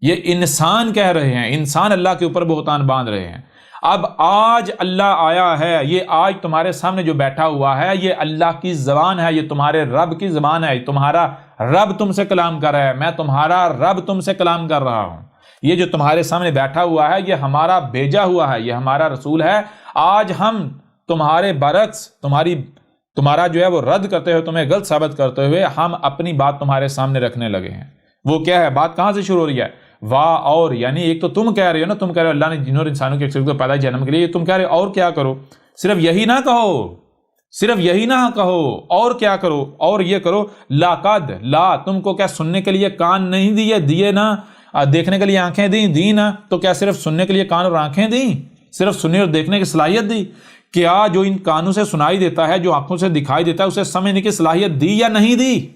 یہ انسان کہہ رہے ہیں، انسان اللہ کے اوپر بہتان باندھ رہے ہیں۔ اب آج اللہ آیا ہے، یہ آج تمہارے سامنے جو بیٹھا ہوا ہے یہ اللہ کی زبان ہے، یہ تمہارے رب کی زبان ہے، تمہارا رب تم سے کلام کر رہا ہے، میں تمہارا رب تم سے کلام کر رہا ہوں۔ یہ جو تمہارے سامنے بیٹھا ہوا ہے یہ ہمارا بھیجا ہوا ہے، یہ ہمارا رسول ہے۔ آج ہم تمہارے برعکس تمہارا جو ہے وہ رد کرتے ہوئے، تمہیں غلط ثابت کرتے ہوئے ہم اپنی بات تمہارے سامنے رکھنے لگے ہیں۔ وہ کیا ہے؟ بات کہاں سے شروع ہو رہی ہے؟ واہ اور، یعنی ایک تو تم کہہ رہے ہو نا، تم کہہ رہے ہو اللہ نے جنوں اور انسانوں کی اکثریت کو پیدا جہنم کے لیے، تم کہہ رہے ہو اور کیا کرو؟ صرف یہی نہ کہو، صرف یہی نہ کہو، اور کیا کرو؟ اور یہ کرو، لاقد، لا، تم کو کیا سننے کے لیے کان نہیں دیے نا، دیکھنے کے لیے آنکھیں دی نا، تو کیا صرف سننے کے لیے کان اور آنکھیں دیں؟ صرف سننے اور دیکھنے کی صلاحیت دی؟ کیا جو ان کانوں سے سنائی دیتا ہے، جو آنکھوں سے دکھائی دیتا ہے، اسے سمجھنے کی صلاحیت دی یا نہیں دی؟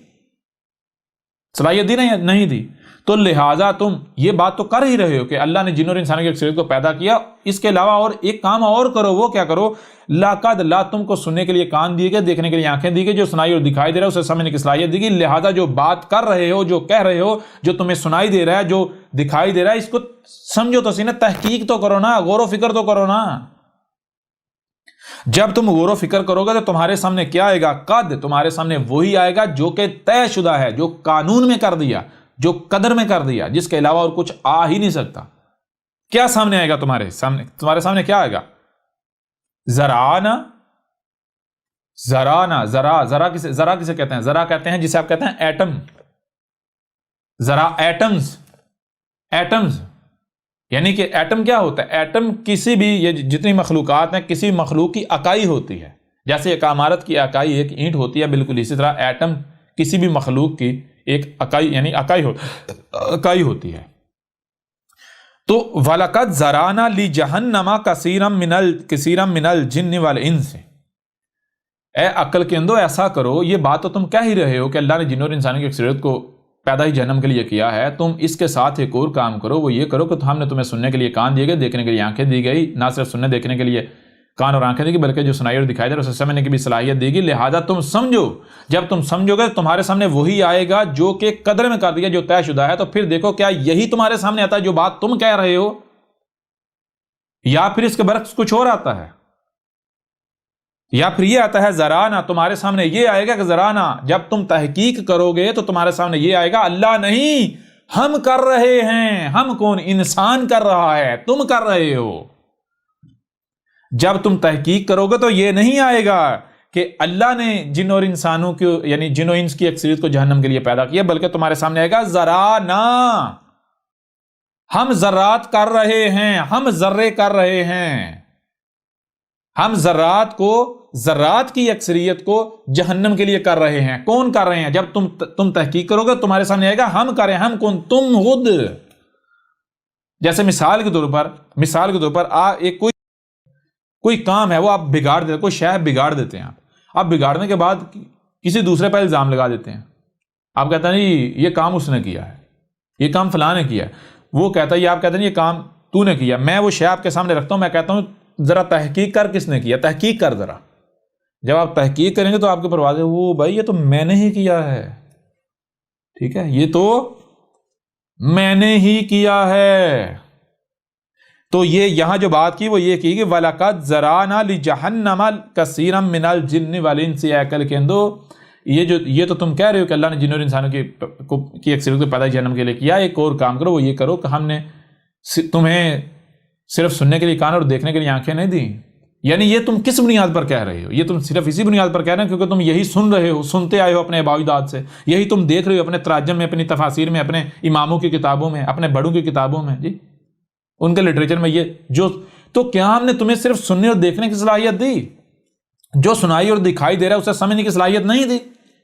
صلاحیت دی نہیں دی؟ تو لہٰذا تم یہ بات تو کر ہی رہے ہو کہ اللہ نے جنوں اور انسانوں کی اکثریت کو پیدا کیا، اس کے علاوہ اور ایک کام اور کرو۔ وہ کیا کرو؟ لاقد، لا، تم کو سننے کے لیے کان دیے گئے، دیکھنے کے لیے آنکھیں دی گئی، جو سنائی اور دکھائی دے رہا ہے اسے سمجھنے کی صلاحیت دی گئی۔ لہٰذا جو بات کر رہے ہو، جو کہہ رہے ہو، جو تمہیں سنائی دے رہا ہے، جو دکھائی دے رہا ہے، اس کو سمجھو تو صحیح نا، تحقیق تو کرو نا، غور و فکر تو کرو نا۔ جب تم غور و فکر کرو گے تو تمہارے سامنے کیا آئے گا؟ قد، تمہارے سامنے وہی آئے گا جو کہ طے شدہ ہے، جو قانون میں کر دیا، جو قدر میں کر دیا، جس کے علاوہ اور کچھ آ ہی نہیں سکتا، کیا سامنے آئے گا تمہارے سامنے کیا آئے گا؟ زرعنا، ذرا کسے کہتے ہیں؟ ذرا کہتے ہیں جسے آپ کہتے ہیں ایٹم، ذرا ایٹمز، یعنی کہ ایٹم کیا ہوتا ہے؟ ایٹم کسی بھی، یہ جتنی مخلوقات ہیں کسی مخلوق کی اکائی ہوتی ہے، جیسے ایک عمارت کی اکائی ایک اینٹ ہوتی ہے، بالکل اسی طرح ایٹم کسی بھی مخلوق کی ایک اکائی یعنی اکائی ہوتی ہے۔ تو وَلَقَدْ ذَرَأْنَا لِجَهَنَّمَ كَثِيرًا مِنَ الْجِنِّ وَالْإِنسِ، اے عقل کے اندو ایسا کرو، یہ بات تو تم کہہ ہی رہے ہو کہ اللہ نے جنوں اور انسانوں کی اکثریت کو پیدا ہی جہنم کے لیے کیا ہے، تم اس کے ساتھ ایک اور کام کرو، وہ یہ کرو کہ ہم نے تمہیں سننے کے لیے کان دیے گئے، دیکھنے کے لیے آنکھیں دی گئی، نہ صرف سننے دیکھنے کے لیے کان اور آنکھیں دی گئی بلکہ جو سنائی اور دکھائی دے اسے سمجھنے کی بھی صلاحیت دی گئی، لہذا تم سمجھو، جب تم سمجھو گے تمہارے سامنے وہی آئے گا جو کہ قدر میں کر دیا، جو طے شدہ ہے، تو پھر دیکھو کیا یہی تمہارے سامنے آتا ہے جو بات تم کہہ رہے ہو، یا پھر اس کے برعکس کچھ اور آتا ہے، یا پھر یہ آتا ہے زرانا، تمہارے سامنے یہ آئے گا کہ زرانا، جب تم تحقیق کرو گے تو تمہارے سامنے یہ آئے گا اللہ نہیں، ہم کر رہے ہیں۔ ہم کون؟ انسان کر رہا ہے، تم کر رہے ہو۔ جب تم تحقیق کرو گے تو یہ نہیں آئے گا کہ اللہ نے جن اور انسانوں کو یعنی جن و انس کی اکثریت کو جہنم کے لیے پیدا کیا، بلکہ تمہارے سامنے آئے گا زرانا، ہم ذرات کر رہے ہیں، ہم ذرے کر رہے ہیں، ہم ذرات کی اکثریت کو جہنم کے لیے کر رہے ہیں۔ کون کر رہے ہیں؟ جب تم تحقیق کرو گے تمہارے سامنے آئے گا ہم کر رہے ہیں۔ ہم کون؟ تم خود۔ جیسے مثال کے طور پر ایک کوئی کام ہے وہ آپ بگاڑ دیتے، کوئی شے بگاڑ دیتے ہیں، آپ بگاڑنے کے بعد کسی دوسرے پر الزام لگا دیتے ہیں، آپ کہتے ہیں نہیں یہ کام اس نے کیا ہے، یہ کام فلاں نے کیا ہے، وہ کہتا ہے، آپ کہتے ہیں یہ کام تو نے کیا۔ میں وہ شے آپ کے سامنے رکھتا ہوں، میں کہتا ہوں ذرا تحقیق کر کس نے کیا، تحقیق کر ذرا۔ جب آپ تحقیق کریں گے تو آپ کے پروازے وہ بھائی یہ تو میں نے ہی کیا ہے، ٹھیک ہے، یہ تو میں نے ہی کیا ہے۔ تو یہ یہاں جو بات کی وہ یہ کی کہ وَلَقَدْ ذَرَأْنَا لِجَهَنَّمَ كَثِيرًا مِنَ الْجِنِّ وَالْإِنسِ، عقل کے اندو یہ تو تم کہہ رہے ہو کہ اللہ نے جن اور انسانوں کی اکثریت کو پیدا جہنم کے لیے کیا، ایک اور کام کرو، وہ یہ کرو کہ ہم نے تمہیں صرف سننے کے لیے کان اور دیکھنے کے لیے آنکھیں نہیں دیں۔ یعنی یہ تم کس بنیاد پر کہہ رہے ہو؟ یہ تم صرف اسی بنیاد پر کہہ رہے ہو کیونکہ تم یہی سنتے آئے ہو اپنے آباء و اجداد سے، یہی تم دیکھ رہے ہو اپنے تراجم میں، اپنی تفاسیر میں، اپنے اماموں کی کتابوں میں، اپنے بڑوں کی کتابوں میں، جی ان کے لٹریچر میں، یہ جو تو کیا ہم نے تمہیں صرف سننے اور دیکھنے کی صلاحیت دی؟ جو سنائی اور دکھائی دے رہا ہے اسے سمجھنے کی صلاحیت نہیں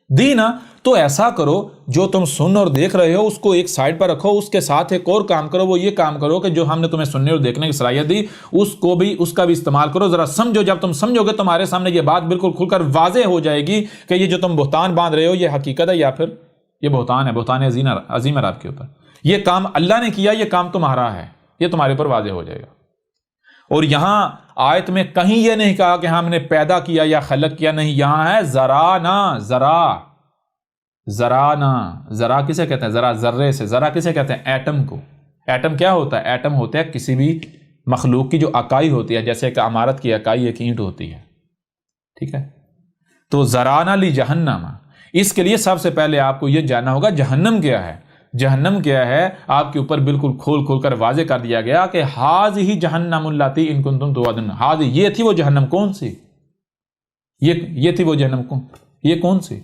دی نا؟ تو ایسا کرو، جو تم سن اور دیکھ رہے ہو اس کو ایک سائڈ پر رکھو، اس کے ساتھ ایک اور کام کرو، وہ یہ کام کرو کہ جو ہم نے تمہیں سننے اور دیکھنے کی صلاحیت دی اس کا بھی استعمال کرو، ذرا سمجھو۔ جب تم سمجھو گے تمہارے سامنے یہ بات بالکل کھل کر واضح ہو جائے گی کہ یہ جو تم بہتان باندھ رہے ہو یہ حقیقت ہے یا پھر یہ بہتان ہے، بہتان عظیم ہے آپ کے اوپر، یہ کام اللہ نے کیا، یہ کام تمہارا ہے، یہ تمہارے اوپر واضح ہو جائے گا۔ اور یہاں آیت میں کہیں یہ نہیں کہا کہ ہم نے پیدا کیا یا خلق کیا، نہیں، یہاں ہے ذرانا، ذرا کسے کہتے ہیں؟ ذرا ذرے سے، ذرا کسے کہتے ہیں؟ ایٹم کو۔ ایٹم کیا ہوتا ہے؟ ایٹم ہوتا ہے کسی بھی مخلوق کی جو اکائی ہوتی ہے، جیسے ایک عمارت کی اکائی ایک اینٹ ہوتی ہے، ٹھیک ہے۔ تو ذرانا لجہنم، اس کے لیے سب سے پہلے آپ کو یہ جاننا ہوگا جہنم کیا ہے۔ جہنم کیا ہے آپ کے اوپر بالکل کھول کر واضح کر دیا گیا کہ ہذہ جہنم اللاتی ان کنتم توعدون، ہذہ یہ تھی وہ جہنم، کون سی؟ یہ تھی وہ جہنم، یہ کون سی؟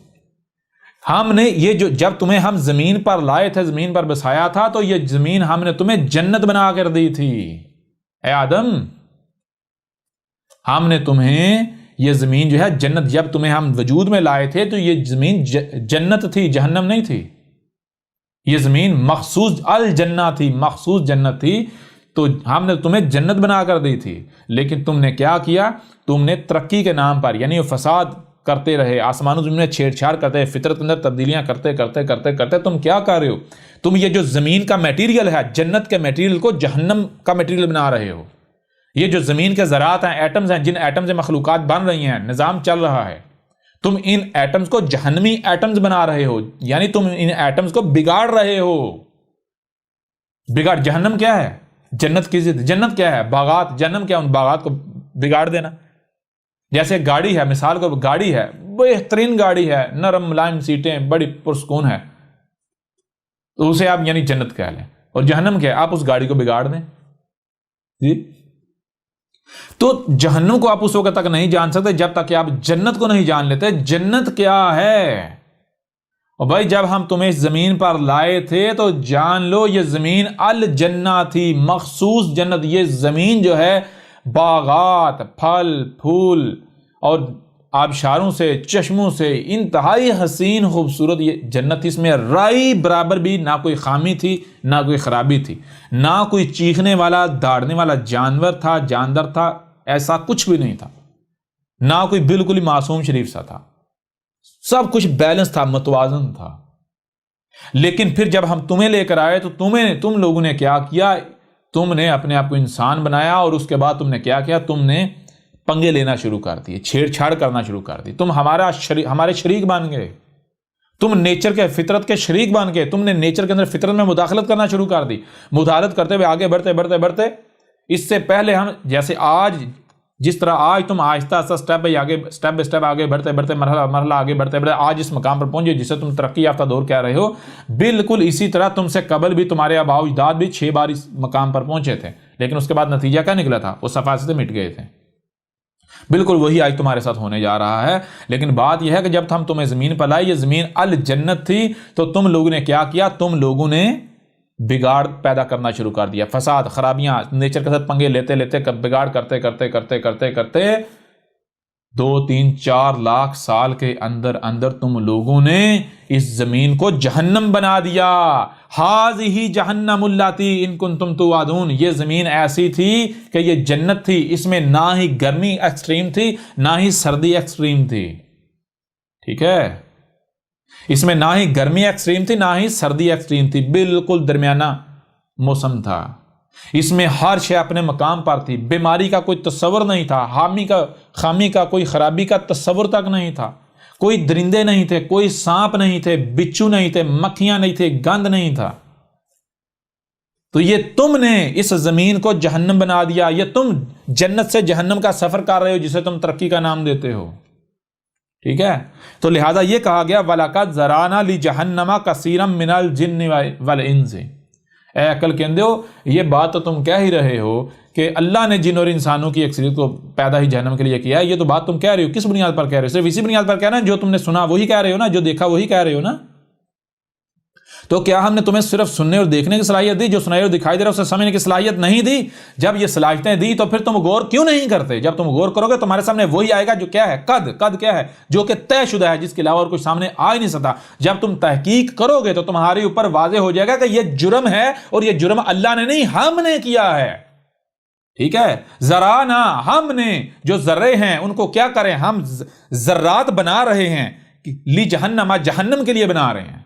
ہم نے یہ جو جب تمہیں ہم زمین پر لائے تھے، زمین پر بسایا تھا، تو یہ زمین ہم نے تمہیں جنت بنا کر دی تھی، اے آدم، ہم نے تمہیں یہ زمین جو ہے جنت، جب تمہیں ہم وجود میں لائے تھے تو یہ زمین جنت تھی، جہنم نہیں تھی۔ یہ زمین مخصوص الجنہ تھی، مخصوص جنت تھی، تو ہم نے تمہیں جنت بنا کر دی تھی، لیکن تم نے کیا کیا؟ تم نے ترقی کے نام پر یعنی فساد کرتے رہے، آسمانوں زمین میں چھیڑ چھاڑ کرتے، فطرت اندر تبدیلیاں کرتے تم کیا کر رہے ہو؟ تم یہ جو زمین کا میٹیریل ہے، جنت کے میٹیریل کو جہنم کا میٹیریل بنا رہے ہو۔ یہ جو زمین کے ذرات ہیں، ایٹمز ہیں، جن ایٹم سے مخلوقات بن رہی ہیں، نظام چل رہا ہے، تم ان ایٹمز کو جہنمی ایٹمز بنا رہے ہو، یعنی تم ان ایٹمز کو بگاڑ رہے ہو۔ جہنم کیا ہے؟ جنت کی ضد۔ جنت کیا ہے؟ باغات۔ جہنم کیا؟ ان باغات کو بگاڑ دینا۔ جیسے گاڑی ہے، مثال کو گاڑی ہے، بہترین گاڑی ہے، نرم ملائم سیٹیں، بڑی پرسکون ہے، تو اسے آپ یعنی جنت کہہ لیں. اور جہنم کیا ہے؟ آپ اس گاڑی کو بگاڑ دیں. جی تو جہنم کو آپ اس وقت تک نہیں جان سکتے جب تک کہ آپ جنت کو نہیں جان لیتے. جنت کیا ہے؟ اور بھائی جب ہم تمہیں اس زمین پر لائے تھے تو جان لو یہ زمین الجنہ تھی، مخصوص جنت. یہ زمین جو ہے باغات، پھل پھول اور آبشاروں سے، چشموں سے انتہائی حسین خوبصورت یہ جنت. اس میں رائی برابر بھی نہ کوئی خامی تھی نہ کوئی خرابی تھی، نہ کوئی چیخنے والا داڑنے والا جانور تھا، جاندار تھا، ایسا کچھ بھی نہیں تھا. نہ کوئی بالکل ہی معصوم شریف سا تھا. سب کچھ بیلنس تھا، متوازن تھا. لیکن پھر جب ہم تمہیں لے کر آئے تو تم لوگوں نے کیا کیا؟ تم نے اپنے آپ کو انسان بنایا اور اس کے بعد تم نے کیا کیا؟ تم نے پنگے لینا شروع کر دیے، چھیڑ چھاڑ کرنا شروع کر دی. تم ہمارے شریک بن گئے. تم نیچر کے فطرت کے شریک بن گئے. تم نے نیچر کے اندر فطرت میں مداخلت کرنا شروع کر دی. مداخلت کرتے ہوئے آگے بڑھتے اس سے پہلے ہم جیسے آج جس طرح آج تم آہستہ آہستہ اسٹیپ بائی اسٹیپ آگے بڑھتے مرحلہ آگے بڑھتے آج اس مقام پر پہنچے جسے تم ترقی یافتہ دور کہہ رہے ہو، بالکل اسی طرح تم سے قبل بھی تمہارے آباء و اجداد بھی 6 بار اس مقام پر پہنچے تھے. لیکن اس کے بعد نتیجہ کیا نکلا تھا؟ وہ صفحات سے مٹ گئے تھے. بالکل وہی آج تمہارے ساتھ ہونے جا رہا ہے. لیکن بات یہ ہے کہ جب ہم تمہیں زمین پر لائے، یہ زمین الجنت تھی، تو تم لوگوں نے کیا کیا؟ تم لوگوں نے بگاڑ پیدا کرنا شروع کر دیا، فساد، خرابیاں، نیچر کے ساتھ پنگے لیتے بگاڑ کرتے 2-3-4 لاکھ سال کے اندر تم لوگوں نے اس زمین کو جہنم بنا دیا. ہذہ جہنم اللاتی ان کنتم توعدون. یہ زمین ایسی تھی کہ یہ جنت تھی. اس میں نہ ہی گرمی ایکسٹریم تھی نہ ہی سردی ایکسٹریم تھی. ٹھیک ہے؟ اس میں نہ ہی گرمی ایکسٹریم تھی نہ ہی سردی ایکسٹریم تھی، بالکل درمیانہ موسم تھا. اس میں ہر شے اپنے مقام پر تھی. بیماری کا کوئی تصور نہیں تھا، خامی کا کوئی خرابی کا تصور تک نہیں تھا. کوئی درندے نہیں تھے، کوئی سانپ نہیں تھے، بچھو نہیں تھے، مکھیاں نہیں تھے، گند نہیں تھا. تو یہ تم نے اس زمین کو جہنم بنا دیا. یہ تم جنت سے جہنم کا سفر کر رہے ہو جسے تم ترقی کا نام دیتے ہو. ٹھیک ہے؟ تو لہذا یہ کہا گیا وَلَقَدْ ذَرَانَا لِجَهَنَّمَ كَثِيرًا مِنَ الْجِنِّ وَالْإِنسِ. اے عقل کہندے ہو، یہ بات تو تم کہہ ہی رہے ہو کہ اللہ نے جن اور انسانوں کی اکثریت کو پیدا ہی جہنم کے لیے کیا ہے. یہ تو بات تم کہہ رہے ہو، کس بنیاد پر کہہ رہے ہو؟ صرف اسی بنیاد پر کہہ رہے ہیں جو تم نے سنا وہی کہہ رہے ہو نا، جو دیکھا وہی کہہ رہے ہو نا. تو کیا ہم نے تمہیں صرف سننے اور دیکھنے کی صلاحیت دی؟ جو سنائی اور دکھائی دے رہا ہے اسے سمجھنے کی صلاحیت نہیں دی؟ جب یہ صلاحیتیں دی تو پھر تم غور کیوں نہیں کرتے؟ جب تم غور کرو گے تمہارے سامنے وہی آئے گا جو کیا ہے، قد کیا ہے، جو کہ طے شدہ ہے، جس کے علاوہ اور کچھ سامنے آ ہی نہیں سکتا. جب تم تحقیق کرو گے تو تمہارے اوپر واضح ہو جائے گا کہ یہ جرم ہے، اور یہ جرم اللہ نے نہیں ہم نے کیا ہے. ٹھیک ہے؟ ذرانا، ہم نے جو ذرے ہیں ان کو کیا کریں؟ ہم ذرات بنا رہے ہیں، لی جہنم، جہنم کے لیے بنا رہے ہیں.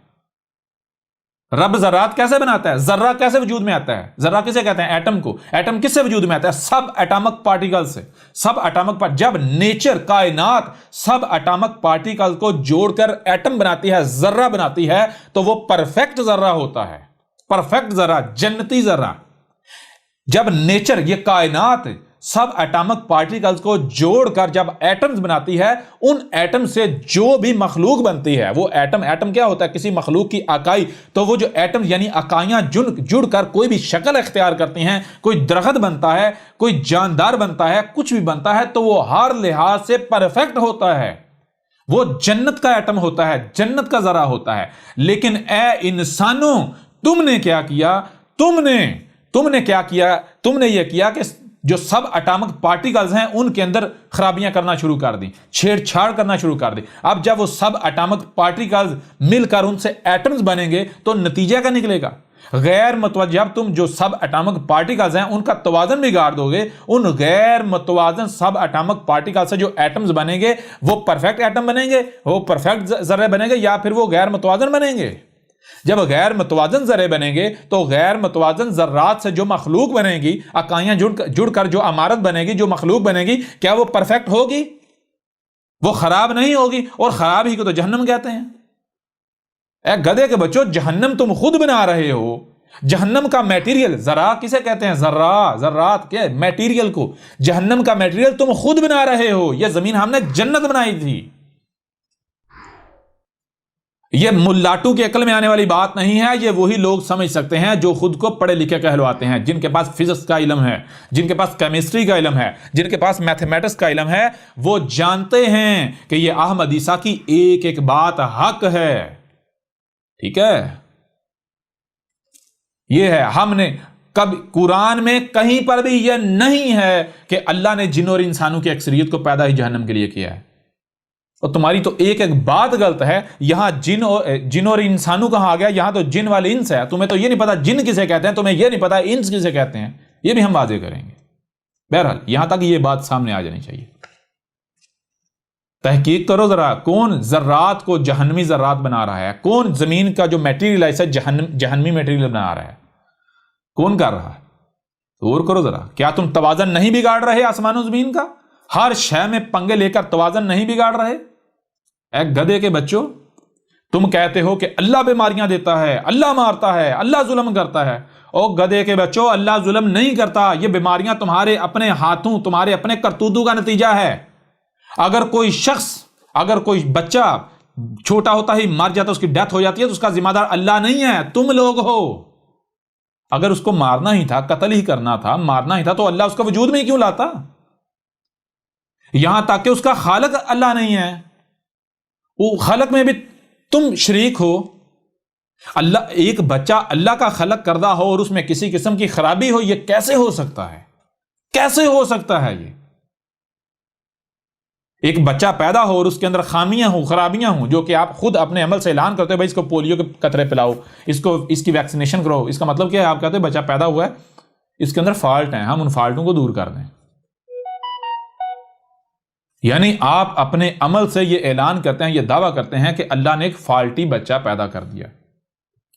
رب ذرات کیسے بناتا ہے؟ ذرہ کیسے وجود میں آتا ہے؟ ذرہ کسے کہتے ہیں؟ ایٹم کو. ایٹم کس سے وجود میں آتا ہے؟ سب ایٹامک پارٹیکل سے. جب نیچر، کائنات سب ایٹامک پارٹیکل کو جوڑ کر ایٹم بناتی ہے، ذرہ بناتی ہے، تو وہ پرفیکٹ ذرہ ہوتا ہے. پرفیکٹ ذرہ، جنتی ذرہ. جب نیچر، یہ کائنات سب ایٹامک پارٹیکلز کو جوڑ کر جب ایٹمز بناتی ہے، ان ایٹم سے جو بھی مخلوق بنتی ہے، وہ ایٹم کیا ہوتا ہے؟ کسی مخلوق کی اکائی. تو وہ جو ایٹم یعنی اکائیاں جڑ کر کوئی بھی شکل اختیار کرتی ہیں، کوئی درخت بنتا ہے، کوئی جاندار بنتا ہے، کچھ بھی بنتا ہے، تو وہ ہر لحاظ سے پرفیکٹ ہوتا ہے. وہ جنت کا ایٹم ہوتا ہے، جنت کا ذرہ ہوتا ہے. لیکن اے انسانوں، تم نے کیا کیا؟ تم نے کیا کیا؟ تم نے یہ کیا کہ جو سب اٹامک پارٹیکلز ہیں ان کے اندر خرابیاں کرنا شروع کر دی، چھیڑ چھاڑ کرنا شروع کر دی. اب جب وہ سب اٹامک پارٹیکلز مل کر ان سے ایٹمز بنیں گے تو نتیجہ کیا نکلے گا؟ غیر متوازن. جب تم جو سب اٹامک پارٹیکلز ہیں ان کا توازن بگاڑ دو گے، ان غیر متوازن سب اٹامک پارٹیکل سے جو ایٹمز بنیں گے وہ پرفیکٹ ایٹم بنیں گے، وہ پرفیکٹ ذرے بنیں گے، یا پھر وہ غیر متوازن بنیں گے؟ جب غیر متوازن ذرے بنیں گے تو غیر متوازن ذرات سے جو مخلوق بنے گی، اکائیاں جڑ کر جو عمارت بنے گی، جو مخلوق بنے گی، کیا وہ پرفیکٹ ہوگی؟ وہ خراب نہیں ہوگی. اور خراب ہی کو تو جہنم کہتے ہیں. اے گدھے کے بچوں، جہنم تم خود بنا رہے ہو. جہنم کا میٹیریل، ذرا کسے کہتے ہیں؟ ذرات کیا میٹیریل کو. جہنم کا میٹیریل تم خود بنا رہے ہو. یہ زمین ہم نے جنت بنائی تھی. یہ ملاٹو کی عقل میں آنے والی بات نہیں ہے، یہ وہی لوگ سمجھ سکتے ہیں جو خود کو پڑھے لکھے کہلواتے ہیں، جن کے پاس فزکس کا علم ہے، جن کے پاس کیمسٹری کا علم ہے، جن کے پاس میتھمیٹکس کا علم ہے، وہ جانتے ہیں کہ یہ احمد عیسیٰ کی ایک ایک بات حق ہے. ٹھیک ہے، یہ ہے. ہم نے کب قرآن میں کہیں پر بھی یہ نہیں ہے کہ اللہ نے جن اور انسانوں کی اکثریت کو پیدا ہی جہنم کے لیے کیا ہے. اور تمہاری تو ایک ایک بات غلط ہے. یہاں جن اور انسانوں کہاں آ گیا؟ یہاں تو جن والے انس ہے. تمہیں تو یہ نہیں پتا جن کسے کہتے ہیں، تمہیں یہ نہیں پتا انس کسے کہتے ہیں. یہ بھی ہم واضح کریں گے. بہرحال یہاں تک یہ بات سامنے آ جانی چاہیے. تحقیق کرو ذرا، کون ذرات کو جہنمی ذرات بنا رہا ہے؟ کون زمین کا جو میٹیریل ہے جہنمی میٹیریل بنا رہا ہے؟ کون کر رہا ہے؟ غور کرو ذرا. کیا تم توازن نہیں بگاڑ رہے آسمان و زمین کا؟ ہر شے میں پنگے لے کر توازن نہیں بگاڑ رہے؟ اے گدھے کے بچوں، تم کہتے ہو کہ اللہ بیماریاں دیتا ہے، اللہ مارتا ہے، اللہ ظلم کرتا ہے. او گدھے کے بچوں، اللہ ظلم نہیں کرتا. یہ بیماریاں تمہارے اپنے ہاتھوں، تمہارے اپنے کرتوتوں کا نتیجہ ہے. اگر کوئی شخص، اگر کوئی بچہ چھوٹا ہوتا ہی مر جاتا، اس کی ڈیتھ ہو جاتی ہے، تو اس کا ذمہ دار اللہ نہیں ہے، تم لوگ ہو. اگر اس کو مارنا ہی تھا، قتل ہی کرنا تھا، مارنا ہی تھا، تو اللہ اس کا وجود میں ہی کیوں لاتا؟ یہاں تک کہ اس کا خالق اللہ نہیں ہے، وہ خالق میں بھی تم شریک ہو. اللہ، ایک بچہ اللہ کا خلق کردہ ہو اور اس میں کسی قسم کی خرابی ہو، یہ کیسے ہو سکتا ہے؟ کیسے ہو سکتا ہے؟ یہ ایک بچہ پیدا ہو اور اس کے اندر خامیاں ہوں، خرابیاں ہوں، جو کہ آپ خود اپنے عمل سے اعلان کرتے ہو، بھائی اس کو پولیو کے قطرے پلاؤ، اس کی ویکسینیشن کرو. اس کا مطلب کیا ہے؟ آپ کہتے ہیں بچہ پیدا ہوا ہے، اس کے اندر فالٹ ہیں، ہم ان فالٹوں کو دور کر دیں. یعنی آپ اپنے عمل سے یہ اعلان کرتے ہیں، یہ دعویٰ کرتے ہیں کہ اللہ نے ایک فالٹی بچہ پیدا کر دیا.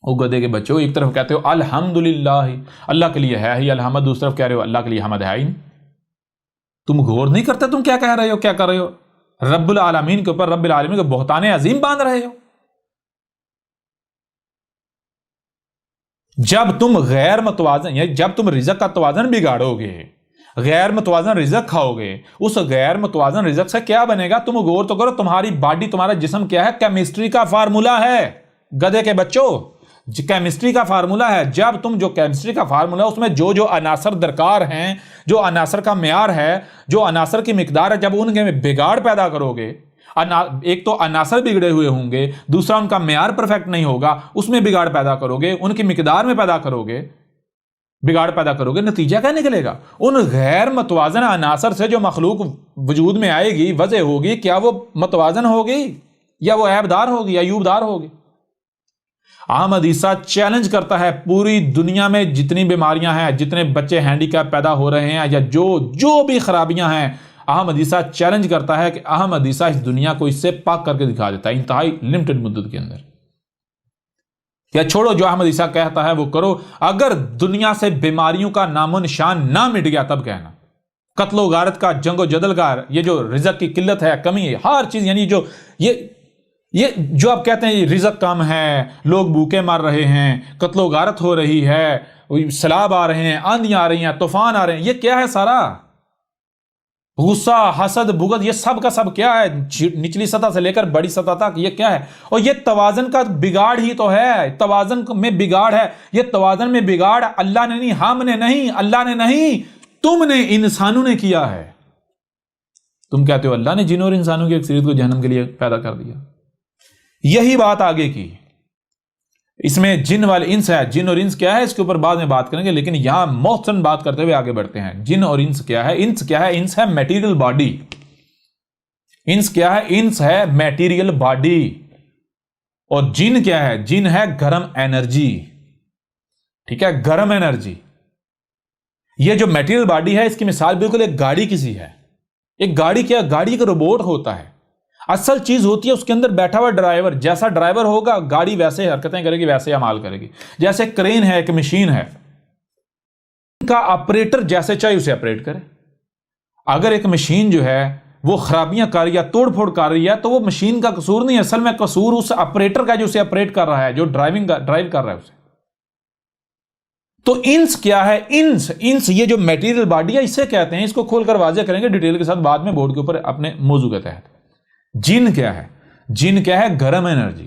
وہ گدھے کے بچوں، ایک طرف کہتے ہو الحمدللہ، اللہ کے لیے ہے ہی الحمد، دوسری طرف کہہ رہے ہو اللہ کے لیے حمد ہے ہی. تم غور نہیں کرتے تم کیا کہہ رہے ہو، کیا کر رہے ہو؟ رب العالمین کے اوپر رب العالمین کو بہتان عظیم باندھ رہے ہو. جب تم غیر متوازن، یعنی جب تم رزق کا توازن بگاڑو گے، غیر متوازن رزق کھاؤ گے، اس غیر متوازن رزق سے کیا بنے گا؟ تم غور تو کرو، تمہاری باڈی، تمہارا جسم کیا ہے؟ کیمسٹری کا فارمولا ہے گدھے کے بچوں. کیمسٹری کا فارمولا ہے. جب تم جو کیمسٹری کا فارمولا، اس میں جو عناصر درکار ہیں، جو عناصر کا معیار ہے، جو عناصر کی مقدار ہے، جب ان کے بگاڑ پیدا کرو گے، ایک تو عناصر بگڑے ہوئے ہوں گے، دوسرا ان کا معیار پرفیکٹ نہیں ہوگا، اس میں بگاڑ پیدا کرو گے، ان کی مقدار میں پیدا کرو گے، بگاڑ پیدا کرو گے، نتیجہ کیا نکلے گا؟ ان غیر متوازن عناصر سے جو مخلوق وجود میں آئے گی، وضع ہوگی، کیا وہ متوازن ہوگی یا وہ عیب دار ہوگی یا عیوب دار ہوگی؟ احمد عیسیٰ چیلنج کرتا ہے پوری دنیا میں جتنی بیماریاں ہیں، جتنے بچے ہینڈی کیپ پیدا ہو رہے ہیں، یا جو بھی خرابیاں ہیں، احمد عیسیٰ چیلنج کرتا ہے کہ احمد عیسیٰ اس دنیا کو اس سے پاک کر کے دکھا دیتا ہے انتہائی لمٹڈ مدت کے اندر. یا چھوڑو، جو احمد عیسیٰ کہتا ہے وہ کرو. اگر دنیا سے بیماریوں کا نام و نشان نہ مٹ گیا تب کہنا. قتل و غارت کا، جنگ و جدل کا، یہ جو رزق کی قلت ہے، کمی ہے، ہر چیز، یعنی یہ جو آپ کہتے ہیں رزق کم ہے، لوگ بھوکے مر رہے ہیں، قتل و غارت ہو رہی ہے، سیلاب آ رہے ہیں، آندھیاں آ رہی ہیں، طوفان آ رہے ہیں، یہ کیا ہے سارا؟ غصہ، حسد، بغض، یہ سب کا سب کیا ہے؟ نچلی سطح سے لے کر بڑی سطح تک یہ کیا ہے؟ اور یہ توازن کا بگاڑ ہی تو ہے. توازن میں بگاڑ ہے. یہ توازن میں بگاڑ اللہ نے نہیں، ہم نے نہیں، اللہ نے نہیں، تم نے، انسانوں نے کیا ہے. تم کہتے ہو اللہ نے جن اور انسانوں کی اکثریت کو جہنم کے لیے پیدا کر دیا. یہی بات آگے کی، اس میں جن والے انس ہے. جن اور انس کیا ہے اس کے اوپر بعد میں بات کریں گے، لیکن یہاں محسن بات کرتے ہوئے آگے بڑھتے ہیں. جن اور انس کیا ہے؟ انس کیا ہے؟ انس ہے میٹیریل باڈی. انس کیا ہے؟ انس ہے میٹیریل باڈی. اور جن کیا ہے؟ جن ہے گرم انرجی. ٹھیک ہے، گرم انرجی. یہ جو میٹیریل باڈی ہے، اس کی مثال بالکل ایک گاڑی کی سی ہے. ایک گاڑی کیا؟ گاڑی کا روبوٹ ہوتا ہے. اصل چیز ہوتی ہے اس کے اندر بیٹھا ہوا ڈرائیور. جیسا ڈرائیور ہوگا گاڑی ویسے حرکتیں کرے گی، ویسے عمال کرے گی. جیسے کرین ہے، ایک مشین ہے، کا آپریٹر جیسے چاہے اسے آپریٹ کرے. اگر ایک مشین جو ہے وہ خرابیاں کر رہی ہے، توڑ پھوڑ کر رہی ہے، تو وہ مشین کا قصور نہیں ہے، اصل میں قصور اس آپریٹر کا جو اسے آپریٹ کر رہا ہے، جو ڈرائیو کر رہا ہے اسے. تو انس کیا ہے؟ انس یہ جو میٹیریل باڈی ہے اسے کہتے ہیں. اس کو کھول کر واضح کریں گے ڈیٹیل کے ساتھ بعد میں بورڈ کے اوپر اپنے موضوع کے تحت. جن کیا ہے؟ جن کیا ہے؟ گرم انرجی.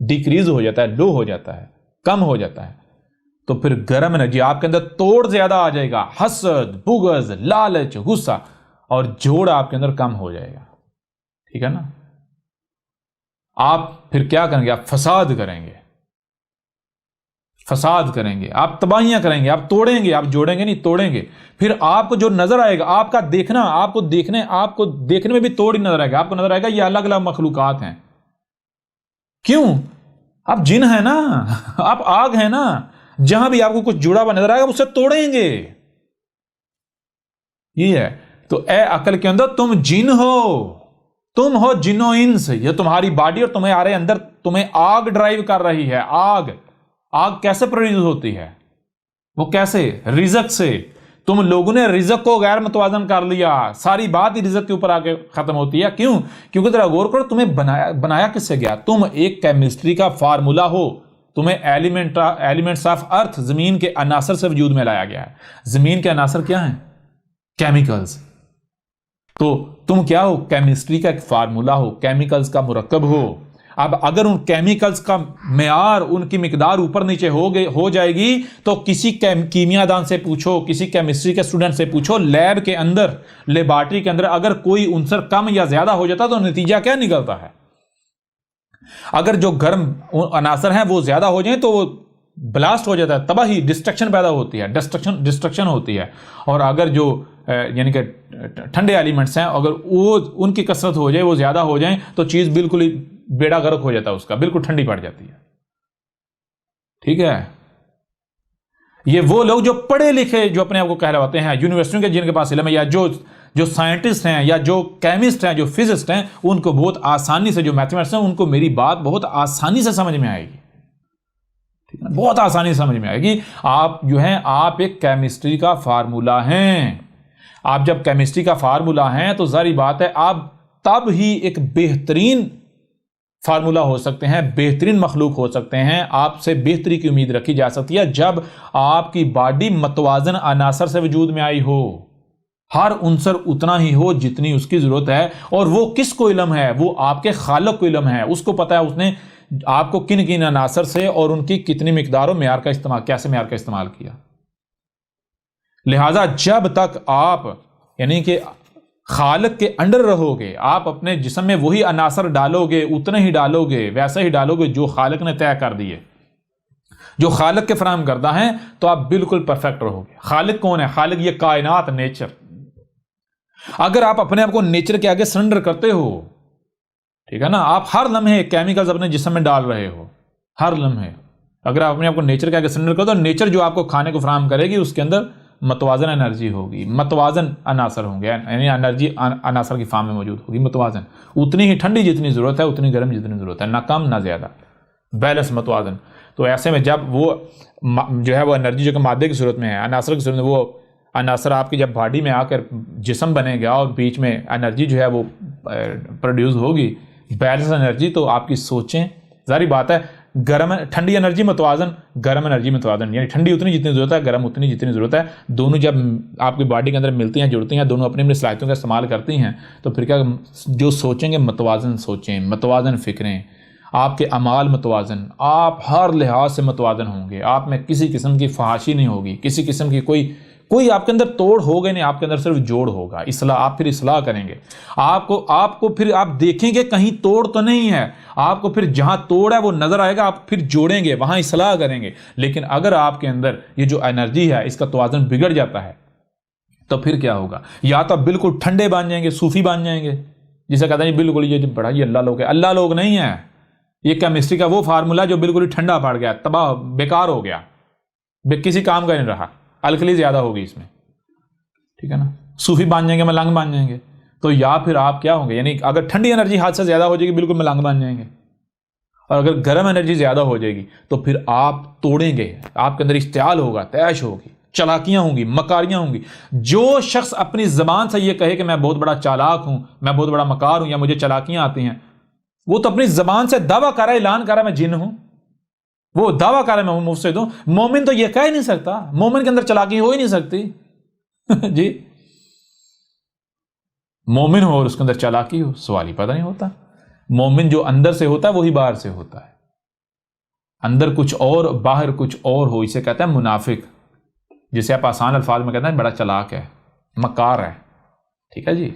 ڈیکریز ہو جاتا ہے، لو ہو جاتا ہے، کم ہو جاتا ہے، تو پھر گرم انرجی آپ کے اندر توڑ زیادہ آ جائے گا، حسد، بغض، لالچ، غصہ، اور جوڑ آپ کے اندر کم ہو جائے گا. ٹھیک ہے نا؟ آپ پھر کیا کریں گے؟ آپ فساد کریں گے، فساد کریں گے، آپ تباہیاں کریں گے، آپ توڑیں گے، آپ جوڑیں گے نہیں، توڑیں گے. پھر آپ کو جو نظر آئے گا، آپ کا دیکھنا، آپ کو دیکھنے میں بھی توڑ ہی نظر آئے گا. آپ کو نظر آئے گا یہ الگ الگ مخلوقات ہیں. کیوں؟ آپ جن ہیں نا، آپ آگ ہیں نا، جہاں بھی آپ کو کچھ جڑا ہوا نظر آئے گا اسے توڑیں گے. یہ ہے. تو اے عقل کے اندر تم جن ہو، تم ہو جن و انس. یہ تمہاری باڈی اور تمہارے اندر تمہیں آگ ڈرائیو کر رہی ہے. آگ کیسے پروڈیوس ہوتی ہے؟ وہ کیسے؟ رزق سے. تم لوگوں نے رزق کو غیر متوازن کر لیا، ساری بات ہی رزق کے اوپر آ کے ختم ہوتی ہے. کیوں؟ کیونکہ ذرا غور کرو، تمہیں بنایا کس سے گیا؟ تم ایک کیمسٹری کا فارمولا ہو. تمہیں ایلیمنٹس آف ارتھ، زمین کے عناصر سے وجود میں لایا گیا ہے. زمین کے عناصر کیا ہیں؟ کیمیکلز. تو تم کیا ہو؟ کیمسٹری کا ایک فارمولا ہو، کیمیکلز کا مرکب ہو. اب اگر ان کیمیکلز کا معیار، ان کی مقدار اوپر نیچے ہو جائے گی تو کسی کیمیا دان سے پوچھو، کسی کیمسٹری کے اسٹوڈنٹ سے پوچھو، لیب کے اندر، لیبارٹری کے اندر اگر کوئی عنصر کم یا زیادہ ہو جاتا تو نتیجہ کیا نکلتا ہے؟ اگر جو گرم عناصر ہیں وہ زیادہ ہو جائیں تو وہ بلاسٹ ہو جاتا ہے، تباہی، ڈسٹرکشن پیدا ہوتی ہے، ڈسٹرکشن ہوتی ہے. اور اگر جو یعنی کہ ٹھنڈے ایلیمنٹس ہیں، اگر وہ ان کی کثرت ہو جائے، وہ زیادہ ہو جائیں تو چیز بالکل ہی بیڑا غرق ہو جاتا ہے، اس کا بالکل ٹھنڈی پڑ جاتی ہے. ٹھیک ہے؟ یہ وہ لوگ جو پڑھے لکھے، جو اپنے آپ کو کہلواتے ہیں یونیورسٹیوں کے، جن کے پاس علم ہے، یا جو سائنٹسٹ ہیں، یا جو کیمسٹ ہیں، جو فزسٹ ہیں، ان کو بہت آسانی سے، جو میتھمیٹکس ہیں، ان کو میری بات بہت آسانی سے سمجھ میں آئے گی. بہت آسانی سے سمجھ میں آئے گی. آپ جو ہیں، آپ ایک کیمسٹری کا فارمولا ہیں. آپ جب کیمسٹری کا فارمولا ہیں تو ظاہری بات ہے آپ تب ہی ایک بہترین فارمولا ہو سکتے ہیں، بہترین مخلوق ہو سکتے ہیں، آپ سے بہتری کی امید رکھی جا سکتی ہے جب آپ کی باڈی متوازن عناصر سے وجود میں آئی ہو. ہر عنصر اتنا ہی ہو جتنی اس کی ضرورت ہے. اور وہ کس کو علم ہے؟ وہ آپ کے خالق کو علم ہے. اس کو پتا ہے اس نے آپ کو کن کن عناصر سے اور ان کی کتنی مقدار و معیار کا استعمال، کیسے معیار کا استعمال کیا. لہذا جب تک آپ یعنی کہ خالق کے انڈر رہو گے، آپ اپنے جسم میں وہی عناصر ڈالو گے، اتنے ہی ڈالو گے، ویسا ہی ڈالو گے جو خالق نے طے کر دیے، جو خالق کے فراہم کردہ ہیں، تو آپ بالکل پرفیکٹ رہو گے. خالق کون ہے؟ خالق یہ کائنات، نیچر. اگر آپ اپنے آپ کو نیچر کے آگے سرنڈر کرتے ہو، ٹھیک ہے نا، آپ ہر لمحے کیمیکلز اپنے جسم میں ڈال رہے ہو، ہر لمحے. اگر آپ اپنے آپ کو نیچر کے آگے سرنڈر کرتے ہو، نیچر جو آپ کو کھانے کو فراہم کرے گی اس کے اندر متوازن انرجی ہوگی، متوازن عناصر ہوں گے، یعنی انرجی عناصر کی فارم میں موجود ہوگی، متوازن، اتنی ہی ٹھنڈی جتنی ضرورت ہے، اتنی گرم جتنی ضرورت ہے، نہ کم نہ زیادہ، بیلنس، متوازن. تو ایسے میں جب وہ جو ہے وہ انرجی جو کہ مادے کی صورت میں ہے، عناصر کی صورت میں، وہ عناصر آپ کی جب باڈی میں آ کر جسم بنے گا اور بیچ میں انرجی جو ہے وہ پروڈیوس ہوگی، بیلنس انرجی، تو آپ کی سوچیں، ظاہری بات ہے، ٹھنڈی انرجی متوازن، گرم انرجی متوازن، یعنی ٹھنڈی اتنی جتنی ضرورت ہے، گرم اتنی جتنی ضرورت ہے. دونوں جب آپ کی باڈی کے اندر ملتی ہیں، جڑتی ہیں، دونوں اپنی اپنی صلاحیتوں کا استعمال کرتی ہیں، تو پھر کیا جو سوچیں گے متوازن سوچیں، متوازن فکریں، آپ کے اعمال متوازن، آپ ہر لحاظ سے متوازن ہوں گے. آپ میں کسی قسم کی فحاشی نہیں ہوگی، کسی قسم کی کوئی آپ کے اندر توڑ ہوگا نہیں، آپ کے اندر صرف جوڑ ہوگا. اصلاح، آپ پھر اصلاح کریں گے. آپ کو پھر آپ دیکھیں گے کہیں توڑ تو نہیں ہے، آپ کو پھر جہاں توڑ ہے وہ نظر آئے گا، آپ پھر جوڑیں گے، وہاں اصلاح کریں گے. لیکن اگر آپ کے اندر یہ جو انرجی ہے اس کا توازن بگڑ جاتا ہے تو پھر کیا ہوگا؟ یا تو آپ بالکل ٹھنڈے بن جائیں گے، صوفی بن جائیں گے، جسے کہتے ہیں بالکل یہ بڑا یہ اللہ لوگ ہے. اللہ لوگ نہیں ہے، یہ کیمسٹری کا وہ فارمولا جو بالکل ہی ٹھنڈا پڑ گیا، تباہ، بیکار ہو گیا، کسی کام کا نہیں رہا، الکلی زیادہ ہوگی اس میں. ٹھیک ہے نا؟ صوفی بن جائیں گے، ملنگ بن جائیں گے. تو یا پھر آپ کیا ہوں گے؟ یعنی اگر ٹھنڈی انرجی ہاتھ سے زیادہ ہو جائے گی، بالکل ملنگ بن جائیں گے. اور اگر گرم انرجی زیادہ ہو جائے گی تو پھر آپ توڑیں گے، آپ کے اندر اشتعال ہوگا، تیش ہوگی، چالاکیاں ہوں گی، مکاریاں ہوں گی. جو شخص اپنی زبان سے یہ کہے کہ میں بہت بڑا چالاک ہوں، میں بہت بڑا مکار ہوں، یا مجھے چالاکیاں آتی ہیں، وہ تو اپنی زبان سے دعویٰ کر رہا ہے، اعلان کر رہا ہے میں جن ہوں، وہ دعویٰ کر رہا ہے میں مفسد ہوں. مومن تو یہ کہہ ہی نہیں سکتا، مومن کے اندر چالاکی ہو ہی نہیں سکتی. جی، مومن ہو اور اس کے اندر چالاکی ہو، سوال ہی پیدا نہیں ہوتا. مومن جو اندر سے ہوتا ہے وہی باہر سے ہوتا ہے. اندر کچھ اور باہر کچھ اور ہو، اسے کہتے ہیں منافق، جسے آپ آسان الفاظ میں کہتے ہیں بڑا چلاک ہے، مکار ہے، ٹھیک ہے جی۔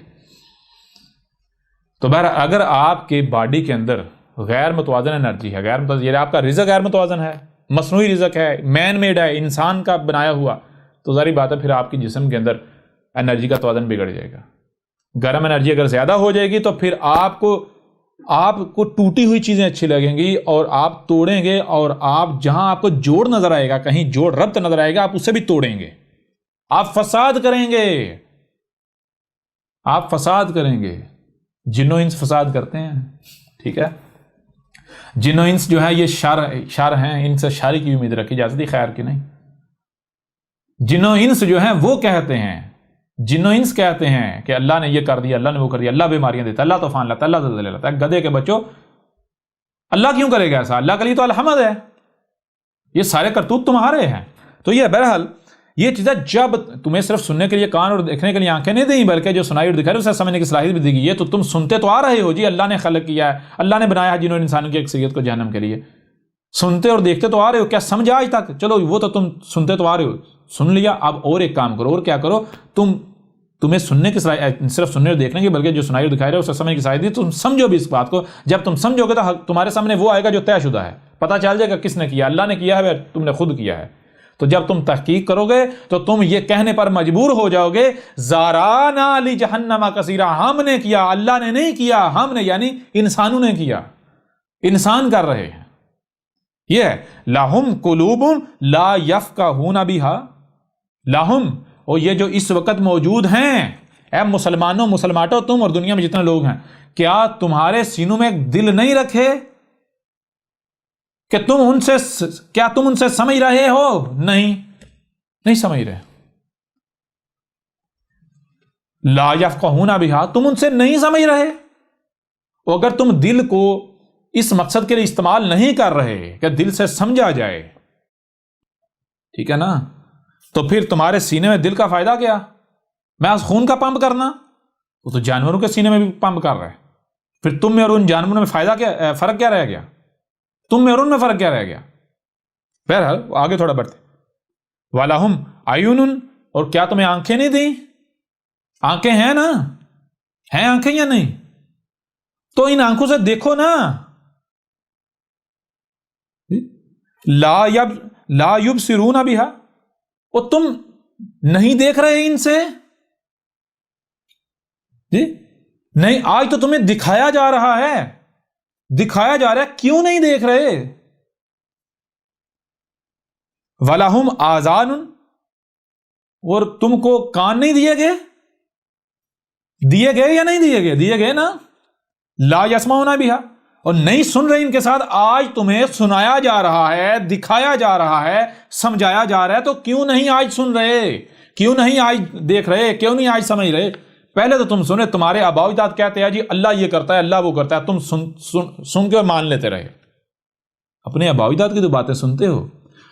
تو بہر اگر آپ کے باڈی کے اندر غیر متوازن انرجی ہے، غیر متوازن، یہ آپ کا رزق غیر متوازن ہے، مصنوعی رزق ہے، مین میڈ ہے، انسان کا بنایا ہوا، تو ظاہری بات ہے پھر آپ کی جسم کے اندر انرجی کا توازن بگڑ جائے گا۔ گرم انرجی اگر زیادہ ہو جائے گی تو پھر آپ کو ٹوٹی ہوئی چیزیں اچھی لگیں گی اور آپ توڑیں گے، اور آپ جہاں آپ کو جوڑ نظر آئے گا، کہیں جوڑ ربط نظر آئے گا، آپ اسے بھی توڑیں گے، آپ فساد کریں گے، آپ فساد کریں گے۔ جن و انس فساد کرتے ہیں، ٹھیک ہے۔ جن و انس جو ہے یہ شر ہیں، ان سے شر کی امید رکھی جا سکتی، خیر کی نہیں۔ جن و انس جو ہیں وہ کہتے ہیں، جن و انس کہتے ہیں کہ اللہ نے یہ کر دیا، اللہ نے وہ کر دیا، اللہ بیماریاں دیتا ہے، اللہ طوفان لاتا ہے، اللہ زلزلے لاتا ہے۔ گدھے کے بچوں، اللہ کیوں کرے گا ایسا؟ اللہ کے لیے تو الحمد ہے، یہ سارے کرتوت تمہارے ہیں۔ تو یہ بہرحال یہ چیزیں جب تمہیں صرف سننے کے لیے کان اور دیکھنے کے لیے آنکھیں نہیں دیں، بلکہ جو سنائی اور دکھائی اسے سمجھنے کی صلاحیت بھی دی گئی ہے، تو تم سنتے تو آ رہے ہو جی، اللہ نے خلق کیا ہے، اللہ نے بنایا ہے جنوں انسانوں کی اکثریت کو جہنم کے لیے، سنتے اور دیکھتے تو آ رہے ہو، کیا سمجھا آج تک؟ چلو وہ تو تم سنتے تو آ رہے ہو، سن لیا، اب اور ایک کام کرو، اور کیا کرو، تمہیں سننے کی صلاحیت، صرف سننے اور دیکھنے کی بلکہ جو سنائی اور دکھائی رہے اسے سمجھنے کی صلاحیت دی، تم سمجھو بھی اس بات کو۔ جب تم سمجھو گے تو تمہارے سامنے وہ آئے گا جو طے شدہ ہے، پتہ چل جائے گا کس نے کیا، اللہ نے کیا ہے، تم نے خود کیا ہے۔ تو جب تم تحقیق کرو گے تو تم یہ کہنے پر مجبور ہو جاؤ گے زارانا لی جہنم کثیرا، ہم نے کیا، اللہ نے نہیں کیا، ہم نے یعنی انسانوں نے کیا، انسان کر رہے ہیں۔ یہ ہے لہم قلوب لا یفقہون بہا، لہم، اور یہ جو اس وقت موجود ہیں، اے مسلمانوں، مسلمانوں، تم اور دنیا میں جتنے لوگ ہیں، کیا تمہارے سینوں میں دل نہیں رکھے کہ تم ان سے سمجھ رہے ہو؟ نہیں سمجھ رہے۔ لا یفقہون بہا، تم ان سے نہیں سمجھ رہے، اور اگر تم دل کو اس مقصد کے لیے استعمال نہیں کر رہے کہ دل سے سمجھا جائے، ٹھیک ہے نا، تو پھر تمہارے سینے میں دل کا فائدہ کیا؟ محض خون کا پمپ کرنا، وہ تو جانوروں کے سینے میں بھی پمپ کر رہا ہے، پھر تم میں اور ان جانوروں میں فائدہ کیا، فرق کیا رہ گیا؟ تم میں اور ان میں فرق کیا رہ گیا؟ بہرحال آگے تھوڑا بڑھتے، وَلَهُمْ عَيُونٌ، اور کیا تمہیں آنکھیں نہیں دیں؟ آنکھیں ہیں نا، ہیں آنکھیں یا نہیں؟ تو ان آنکھوں سے دیکھو نا۔ لا یبصرون بہا، اور تم نہیں دیکھ رہے ان سے جی؟ نہیں، آج تو تمہیں دکھایا جا رہا ہے، دکھایا جا رہا ہے، کیوں نہیں دیکھ رہے؟ وَلَهُمْ آذَانٌ، اور تم کو کان نہیں دیے گئے؟ دیے گئے یا نہیں دیے گئے؟ دیے گئے نا۔ لا یسمعون بہا، اور نہیں سن رہے ان کے ساتھ، آج تمہیں سنایا جا رہا ہے، دکھایا جا رہا ہے، سمجھایا جا رہا ہے، تو کیوں نہیں آج سن رہے؟ کیوں نہیں آج دیکھ رہے؟ کیوں نہیں آج سمجھ رہے؟ پہلے تو تم سنے، تمہارے آباء و اجداد کہتے ہیں جی اللہ یہ کرتا ہے، اللہ وہ کرتا ہے، تم سن کے مان لیتے رہے، اپنے آباء و اجداد کی تو باتیں سنتے ہو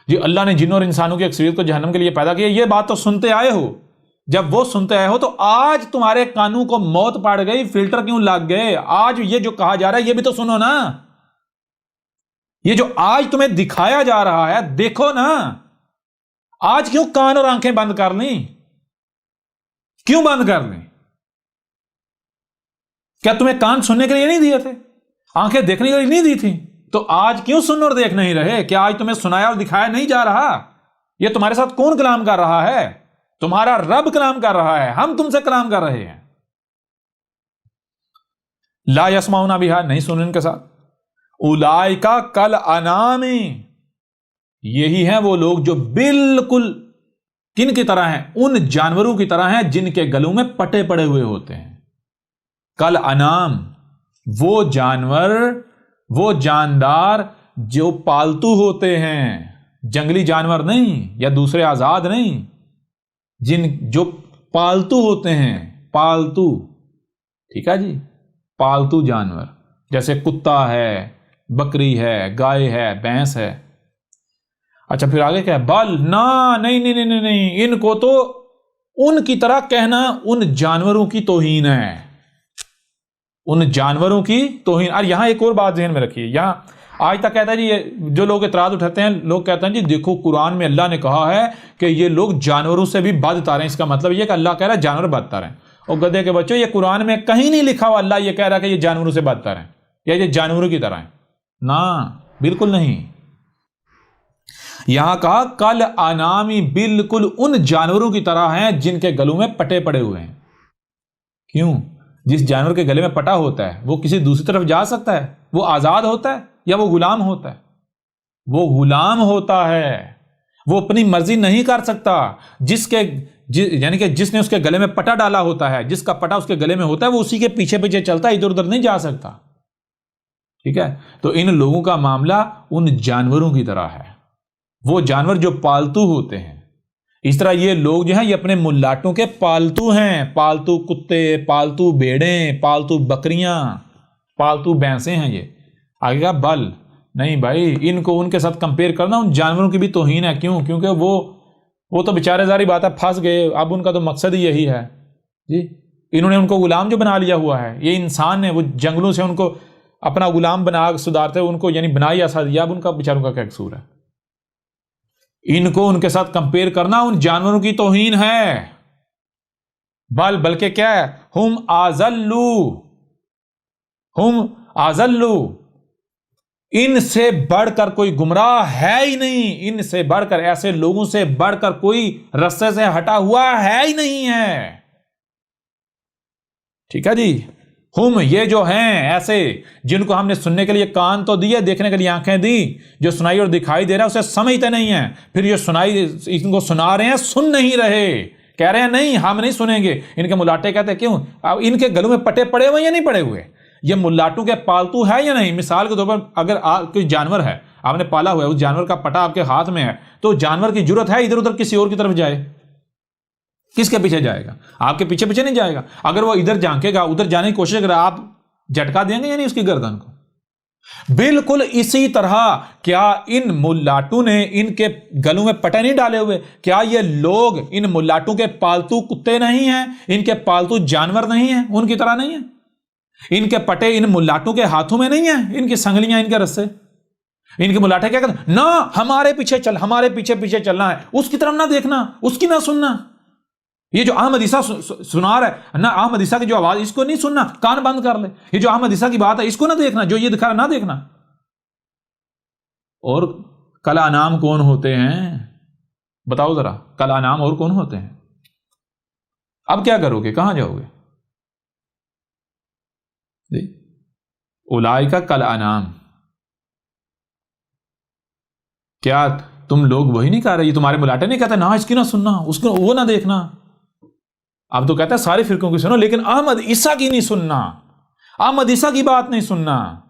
جی، اللہ نے جنوں اور انسانوں کی اکثریت کو جہنم کے لیے پیدا کیا، یہ بات تو سنتے آئے ہو۔ جب وہ سنتے آئے ہو تو آج تمہارے کانوں کو موت پڑ گئی، فلٹر کیوں لگ گئے؟ آج یہ جو کہا جا رہا ہے یہ بھی تو سنو نا، یہ جو آج تمہیں دکھایا جا رہا ہے دیکھو نا۔ آج کیوں کان اور آنکھیں بند کر لیں؟ کیوں بند کر لیں؟ کیا تمہیں کان سننے کے لیے نہیں دیے تھے؟ آنکھیں دیکھنے کے لیے نہیں دی تھی؟ تو آج کیوں سن اور دیکھ نہیں رہے؟ کیا آج تمہیں سنایا اور دکھایا نہیں جا رہا؟ یہ تمہارے ساتھ کون کلام کر رہا ہے؟ تمہارا رب کلام کر رہا ہے، ہم تم سے کلام کر رہے ہیں۔ لا یسمعون بہا، نہیں سن ان کے ساتھ۔ اولئک کالانعام، یہی ہیں وہ لوگ جو بالکل کن کی طرح ہیں؟ ان جانوروں کی طرح ہیں جن کے گلوں میں پٹے پڑے ہوئے ہوتے ہیں۔ کالانعام، وہ جانور، وہ جاندار جو پالتو ہوتے ہیں، جنگلی جانور نہیں یا دوسرے آزاد نہیں، جو پالتو ہوتے ہیں، پالتو، ٹھیک ہے جی، پالتو جانور جیسے کتا ہے، بکری ہے، گائے ہے، بھینس ہے۔ اچھا پھر آگے کیا ہے؟ بل، نہیں، ان کو تو ان کی طرح کہنا ان جانوروں کی توہین ہے، ان جانوروں کی توہین۔ اور یہاں ایک اور بات ذہن میں رکھیے، یہاں آج تک کہتا ہے جی، جو لوگ اعتراض اٹھاتے ہیں، لوگ کہتے ہیں جی دیکھو قرآن میں اللہ نے کہا ہے کہ یہ لوگ جانوروں سے بھی بدتر ہیں، اس کا مطلب یہ کہ اللہ کہہ رہا ہے جانور بدتر ہیں۔ اور گدھے کے بچوں، یہ قرآن میں کہیں نہیں لکھا ہوا اللہ یہ کہہ رہا ہے کہ یہ جانوروں سے بدتر ہیں یا یہ جانوروں کی طرح ہیں، نہ، بالکل نہیں۔ یہاں کہا کل انامی، بالکل ان جانوروں کی طرح ہیں جن کے گلوں میں پٹے پڑے ہوئے ہیں۔ کیوں؟ جس جانور کے گلے میں پٹا ہوتا ہے وہ کسی دوسری طرف جا سکتا ہے؟ وہ آزاد ہوتا ہے یا وہ غلام ہوتا ہے؟ وہ غلام ہوتا ہے، وہ اپنی مرضی نہیں کر سکتا۔ یعنی کہ جس نے اس کے گلے میں پٹا ڈالا ہوتا ہے، جس کا پٹا اس کے گلے میں ہوتا ہے، وہ اسی کے پیچھے پیچھے چلتا ہے، ادھر ادھر نہیں جا سکتا۔ ٹھیک ہے، تو ان لوگوں کا معاملہ ان جانوروں کی طرح ہے، وہ جانور جو پالتو ہوتے ہیں۔ اس طرح یہ لوگ جو ہیں یہ اپنے ملاٹوں کے پالتو ہیں، پالتو کتے، پالتو بھیڑیں، پالتو بکریاں، پالتو بھینسیں ہیں۔ یہ آگے کہا بل، نہیں بھائی، ان کو ان کے ساتھ کمپیئر کرنا ان جانوروں کی بھی توہین ہے۔ کیوں؟ کیونکہ وہ تو بیچارے ظاہری بات ہے پھنس گئے، اب ان کا تو مقصد ہی یہی ہے جی، انہوں نے ان کو غلام جو بنا لیا ہوا ہے، یہ انسان نے وہ جنگلوں سے ان کو اپنا غلام بنا سدھارتے ان کو یعنی بنا ہی ایسا دیا، اب ان کا بیچاروں کا کیا قصور ہے؟ ان کو ان کے ساتھ کمپیئر کرنا ان جانوروں کی توہین ہے۔ بلکہ کیا ہے؟ ہم اضلوا، ان سے بڑھ کر کوئی گمراہ ہے ہی نہیں، ان سے بڑھ کر، ایسے لوگوں سے بڑھ کر کوئی رستے سے ہٹا ہوا ہے ہی نہیں ہے۔ ٹھیک ہے جی، ہم یہ جو ہیں ایسے جن کو ہم نے سننے کے لیے کان تو دیے، دیکھنے کے لیے آنکھیں دی، جو سنائی اور دکھائی دے رہا ہے اسے سمجھتے نہیں ہیں، پھر یہ سنائی ان کو سنا رہے ہیں، سن نہیں رہے، کہہ رہے ہیں نہیں ہم نہیں سنیں گے۔ ان کے ملاٹے کہتے ہیں کیوں؟ اب ان کے گلوں میں پٹے پڑے ہوئے یا نہیں پڑے ہوئے؟ یہ ملاٹوں کے پالتو ہے یا نہیں؟ مثال کے طور پر اگر کوئی جانور ہے آپ نے پالا ہوا ہے، اس جانور کا پٹا آپ کے ہاتھ میں ہے، تو جانور کی جرت ہے ادھر ادھر کسی اور کی طرف جائے؟ کس کے پیچھے جائے گا؟ آپ کے پیچھے پیچھے نہیں جائے گا۔ اگر وہ ادھر جھانکے گا، ادھر جانے کی کوشش کرے، آپ جھٹکا دیں گے یا نہیں اس کی گردن کو؟ بالکل اسی طرح کیا ان ملاٹوں نے ان کے گلوں میں پٹے نہیں ڈالے ہوئے؟ کیا یہ لوگ ان ملاٹوں کے پالتو کتے نہیں ہیں؟ ان کے پالتو جانور نہیں ہیں؟ ان کی طرح نہیں ہیں؟ ان کے پٹے ان ملاٹوں کے ہاتھوں میں نہیں ہیں؟ ان کی سنگلیاں، ان کے رسے، ان کے ملاٹے کیا کہتے ہیں؟ نہ ہمارے پیچھے چل، ہمارے پیچھے پیچھے چلنا ہے، اس کی طرف نہ دیکھنا، اس کی نہ سننا۔ یہ جو احمد عیسیٰ سنا رہا ہے نہ، احمد عیسیٰ کی جو آواز اس کو نہیں سننا، کان بند کر لے۔ یہ جو احمد عیسیٰ کی بات ہے اس کو نہ دیکھنا، جو یہ دکھا رہا نہ دیکھنا۔ اور کل انعام کون ہوتے ہیں؟ بتاؤ ذرا، کل انعام اور کون ہوتے ہیں؟ اب کیا کرو گے؟ کہاں جاؤ گے؟ اولئک کل انعام، کیا تم لوگ وہی نہیں کہہ رہے؟ یہ تمہارے ملاٹے نہیں کہتے نہ اس کی نہ سننا، اس کو وہ نہ دیکھنا؟ اب تو کہتا ہے سارے فرقوں کی سنو، لیکن احمد عیسیٰ کی نہیں سننا، احمد عیسیٰ کی بات نہیں سننا۔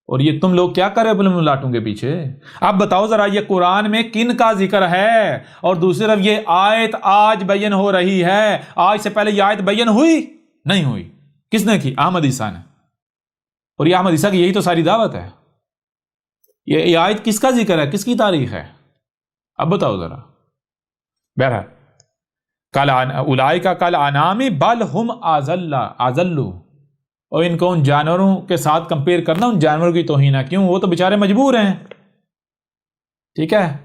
اور یہ تم لوگ کیا کرے اپنے ملاٹوں کے پیچھے؟ اب بتاؤ ذرا، یہ قرآن میں کن کا ذکر ہے؟ اور دوسری طرف یہ آیت آج بیان ہو رہی ہے، آج سے پہلے یہ آیت بیان ہوئی نہیں ہوئی؟ کس نے کی؟ احمد عیسیٰ نے۔ اور یہ احمد عیسیٰ کی یہی تو ساری دعوت ہے۔ یہ آیت کس کا ذکر ہے؟ کس کی تاریخ ہے؟ اب بتاؤ ذرا۔ بہرحال کل اولئک کل انعام بل ہم اضل، اور ان کو ان جانوروں کے ساتھ کمپیئر کرنا ان جانوروں کی توہین ہے۔ کیوں؟ وہ تو بیچارے مجبور ہیں، ٹھیک ہے،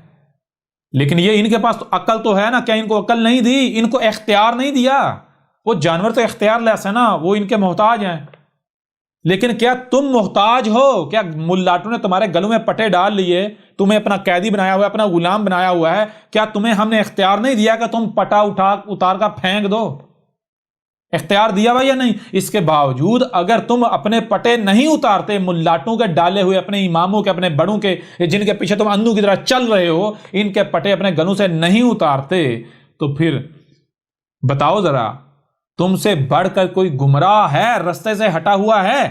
لیکن یہ ان کے پاس تو عقل تو ہے نا، کیا ان کو عقل نہیں دی؟ ان کو اختیار نہیں دیا؟ وہ جانور تو اختیار لیس ہے نا، وہ ان کے محتاج ہیں۔ لیکن کیا تم محتاج ہو؟ کیا ملاٹوں نے تمہارے گلوں میں پٹے ڈال لیے، تمہیں اپنا قیدی بنایا ہوا ہے، اپنا غلام بنایا ہوا ہے؟ کیا تمہیں ہم نے اختیار نہیں دیا کہ تم پٹا اتار کا پھینک دو؟ اختیار دیا ہوا یا نہیں؟ اس کے باوجود اگر تم اپنے پٹے نہیں اتارتے، ملاٹوں کے ڈالے ہوئے، اپنے اماموں کے، اپنے بڑوں کے، جن کے پیچھے تم اندھوں کی طرح چل رہے ہو، ان کے پٹے اپنے گلوں سے نہیں اتارتے، تو پھر بتاؤ ذرا، تم سے بڑھ کر کوئی گمراہ ہے، رستے سے ہٹا ہوا ہے؟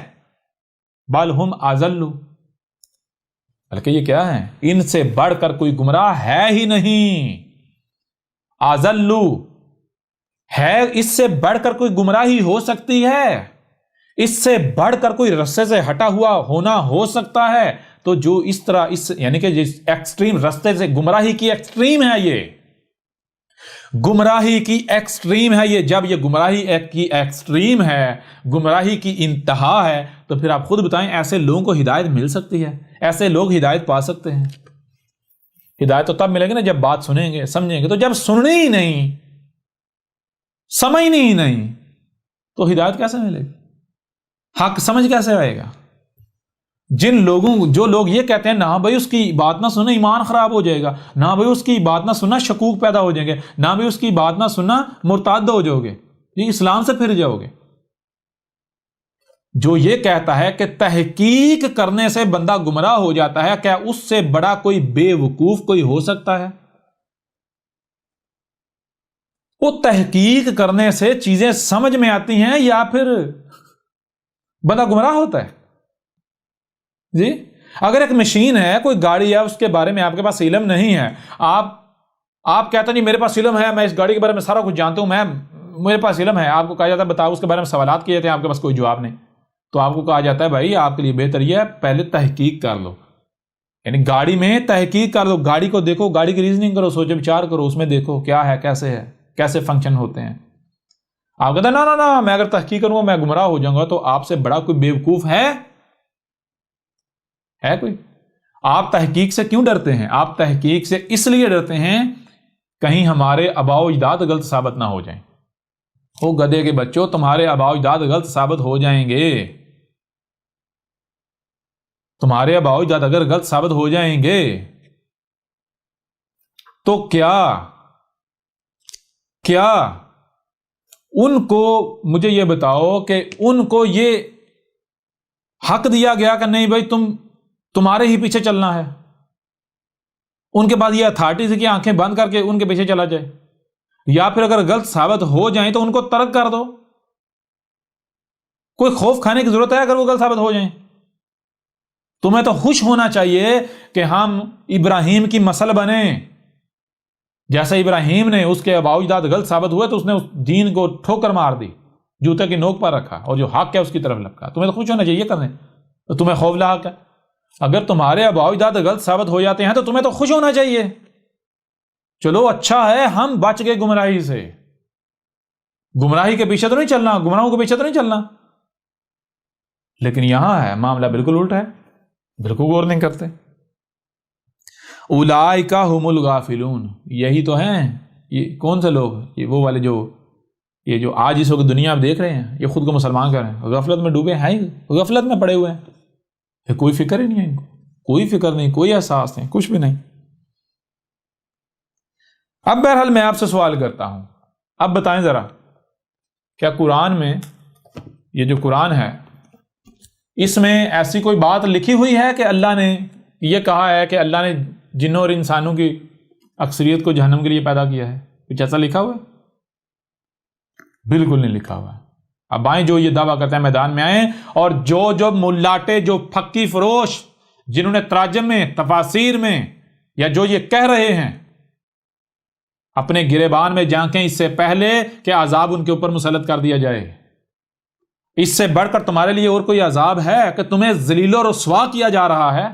بل ہم اضل، بلکہ یہ کیا ہے؟ ان سے بڑھ کر کوئی گمراہ ہے ہی نہیں۔ اضل ہے، اس سے بڑھ کر کوئی گمراہی ہو سکتی ہے؟ اس سے بڑھ کر کوئی رستے سے ہٹا ہوا ہونا ہو سکتا ہے؟ تو جو اس طرح یعنی کہ جس ایکسٹریم رستے سے، گمراہی کی ایکسٹریم ہے یہ، گمراہی کی ایکسٹریم ہے یہ۔ جب یہ گمراہی کی ایکسٹریم ہے، گمراہی کی انتہا ہے، تو تو پھر آپ خود بتائیں ایسے لوگوں کو ہدایت مل سکتی ہے؟ ایسے لوگ ہدایت پا سکتے ہیں؟ ہدایت تو تب ملے گی نا جب بات سنیں گے سمجھیں گے. تو جب سننی ہی نہیں سمجھنی ہی نہیں تو ہدایت کیسے ملے گی؟ حق سمجھ کیسے آئے گا؟ جو لوگ یہ کہتے ہیں نہ بھائی اس کی بات نہ سننا ایمان خراب ہو جائے گا، نہ بھائی اس کی بات نہ سننا شکوک پیدا ہو جائیں گے، نہ بھائی اس کی بات نہ سننا مرتد ہو جاؤ گے، یہ اسلام سے پھر جاؤ گے. جو یہ کہتا ہے کہ تحقیق کرنے سے بندہ گمراہ ہو جاتا ہے، کیا اس سے بڑا کوئی بے وقوف کوئی ہو سکتا ہے؟ وہ تحقیق کرنے سے چیزیں سمجھ میں آتی ہیں یا پھر بندہ گمراہ ہوتا ہے؟ جی اگر ایک مشین ہے، کوئی گاڑی ہے، اس کے بارے میں آپ کے پاس علم نہیں ہے، آپ کہتے ہیں نہیں میرے پاس علم ہے، میں اس گاڑی کے بارے میں سارا کچھ جانتا ہوں، میرے پاس علم ہے، آپ کو کہا جاتا ہے بتاؤ، اس کے بارے میں سوالات کیے تھے، آپ کے پاس کوئی جواب نہیں، تو آپ کو کہا جاتا ہے بھائی آپ کے لیے بہتر یہ ہے پہلے تحقیق کر لو، یعنی گاڑی میں تحقیق کر لو، گاڑی کو دیکھو، گاڑی کی ریزننگ کرو، سوچو بچار کرو، اس میں دیکھو کیا ہے، کیسے فنکشن ہوتے ہیں. آپ کہتے ہیں نا میں اگر تحقیق کروں گا میں گمراہ ہو جاؤں گا، تو آپ سے بڑا کوئی بیوقوف ہے کوئی؟ آپ تحقیق سے کیوں ڈرتے ہیں؟ آپ تحقیق سے اس لیے ڈرتے ہیں کہیں ہمارے آباء و اجداد غلط ثابت نہ ہو جائیں. او گدھے کے بچوں، تمہارے آباء و اجداد غلط ثابت ہو جائیں گے، تمہارے آباء و اجداد اگر غلط ثابت ہو جائیں گے تو کیا ان کو، مجھے یہ بتاؤ کہ ان کو یہ حق دیا گیا کہ نہیں بھائی تمہارے ہی پیچھے چلنا ہے؟ ان کے پاس یہ اتھارٹی سے کہ آنکھیں بند کر کے ان کے پیچھے چلا جائے؟ یا پھر اگر غلط ثابت ہو جائیں تو ان کو ترک کر دو؟ کوئی خوف کھانے کی ضرورت ہے اگر وہ غلط ثابت ہو جائیں؟ تمہیں تو خوش ہونا چاہیے کہ ہم ابراہیم کی مثل بنیں. جیسے ابراہیم نے اس کے آباء و اجداد غلط ثابت ہوئے تو اس نے اس دین کو ٹھوکر مار دی، جوتے کی نوک پر رکھا اور جو حق ہے اس کی طرف لپکا. تمہیں تو خوش ہونا چاہیے کرنے، تو تمہیں خوف لاحق ہے. اگر تمہارے آباء و اجداد غلط ثابت ہو جاتے ہیں تو تمہیں تو خوش ہونا چاہیے، چلو اچھا ہے ہم بچ گئے گمراہی سے. گمراہی کے پیچھے تو نہیں چلنا، گمراہوں کے پیچھے تو نہیں چلنا. لیکن یہاں ہے معاملہ بالکل الٹا ہے، بالکل غور نہیں کرتے. اولئک ھم الغافلون، یہی تو ہیں. یہ کون سے لوگ؟ یہ وہ والے جو آج اس وقت دنیا آپ دیکھ رہے ہیں، یہ خود کو مسلمان کر رہے ہیں، غفلت میں ڈوبے ہیں، غفلت میں پڑے ہوئے ہیں، یہ کوئی فکر ہی نہیں ہے ان کو، کوئی فکر نہیں، کوئی احساس نہیں، کچھ بھی نہیں. اب بہرحال میں آپ سے سوال کرتا ہوں، اب بتائیں ذرا، کیا قرآن میں، یہ جو قرآن ہے اس میں ایسی کوئی بات لکھی ہوئی ہے کہ اللہ نے یہ کہا ہے کہ اللہ نے جنوں اور انسانوں کی اکثریت کو جہنم کے لیے پیدا کیا ہے؟ کچھ ایسا لکھا ہوا ہے؟ بالکل نہیں لکھا ہوا ہے. اب آئیں جو یہ دعویٰ کرتے ہیں میدان میں آئیں، اور جو ملاٹے، جو پھکی فروش، جنہوں نے تراجم میں، تفاسیر میں، یا جو یہ کہہ رہے ہیں، اپنے گریبان میں جھانکیں اس سے پہلے کہ عذاب ان کے اوپر مسلط کر دیا جائے. اس سے بڑھ کر تمہارے لیے اور کوئی عذاب ہے کہ تمہیں ذلیل و رسوا کیا جا رہا ہے؟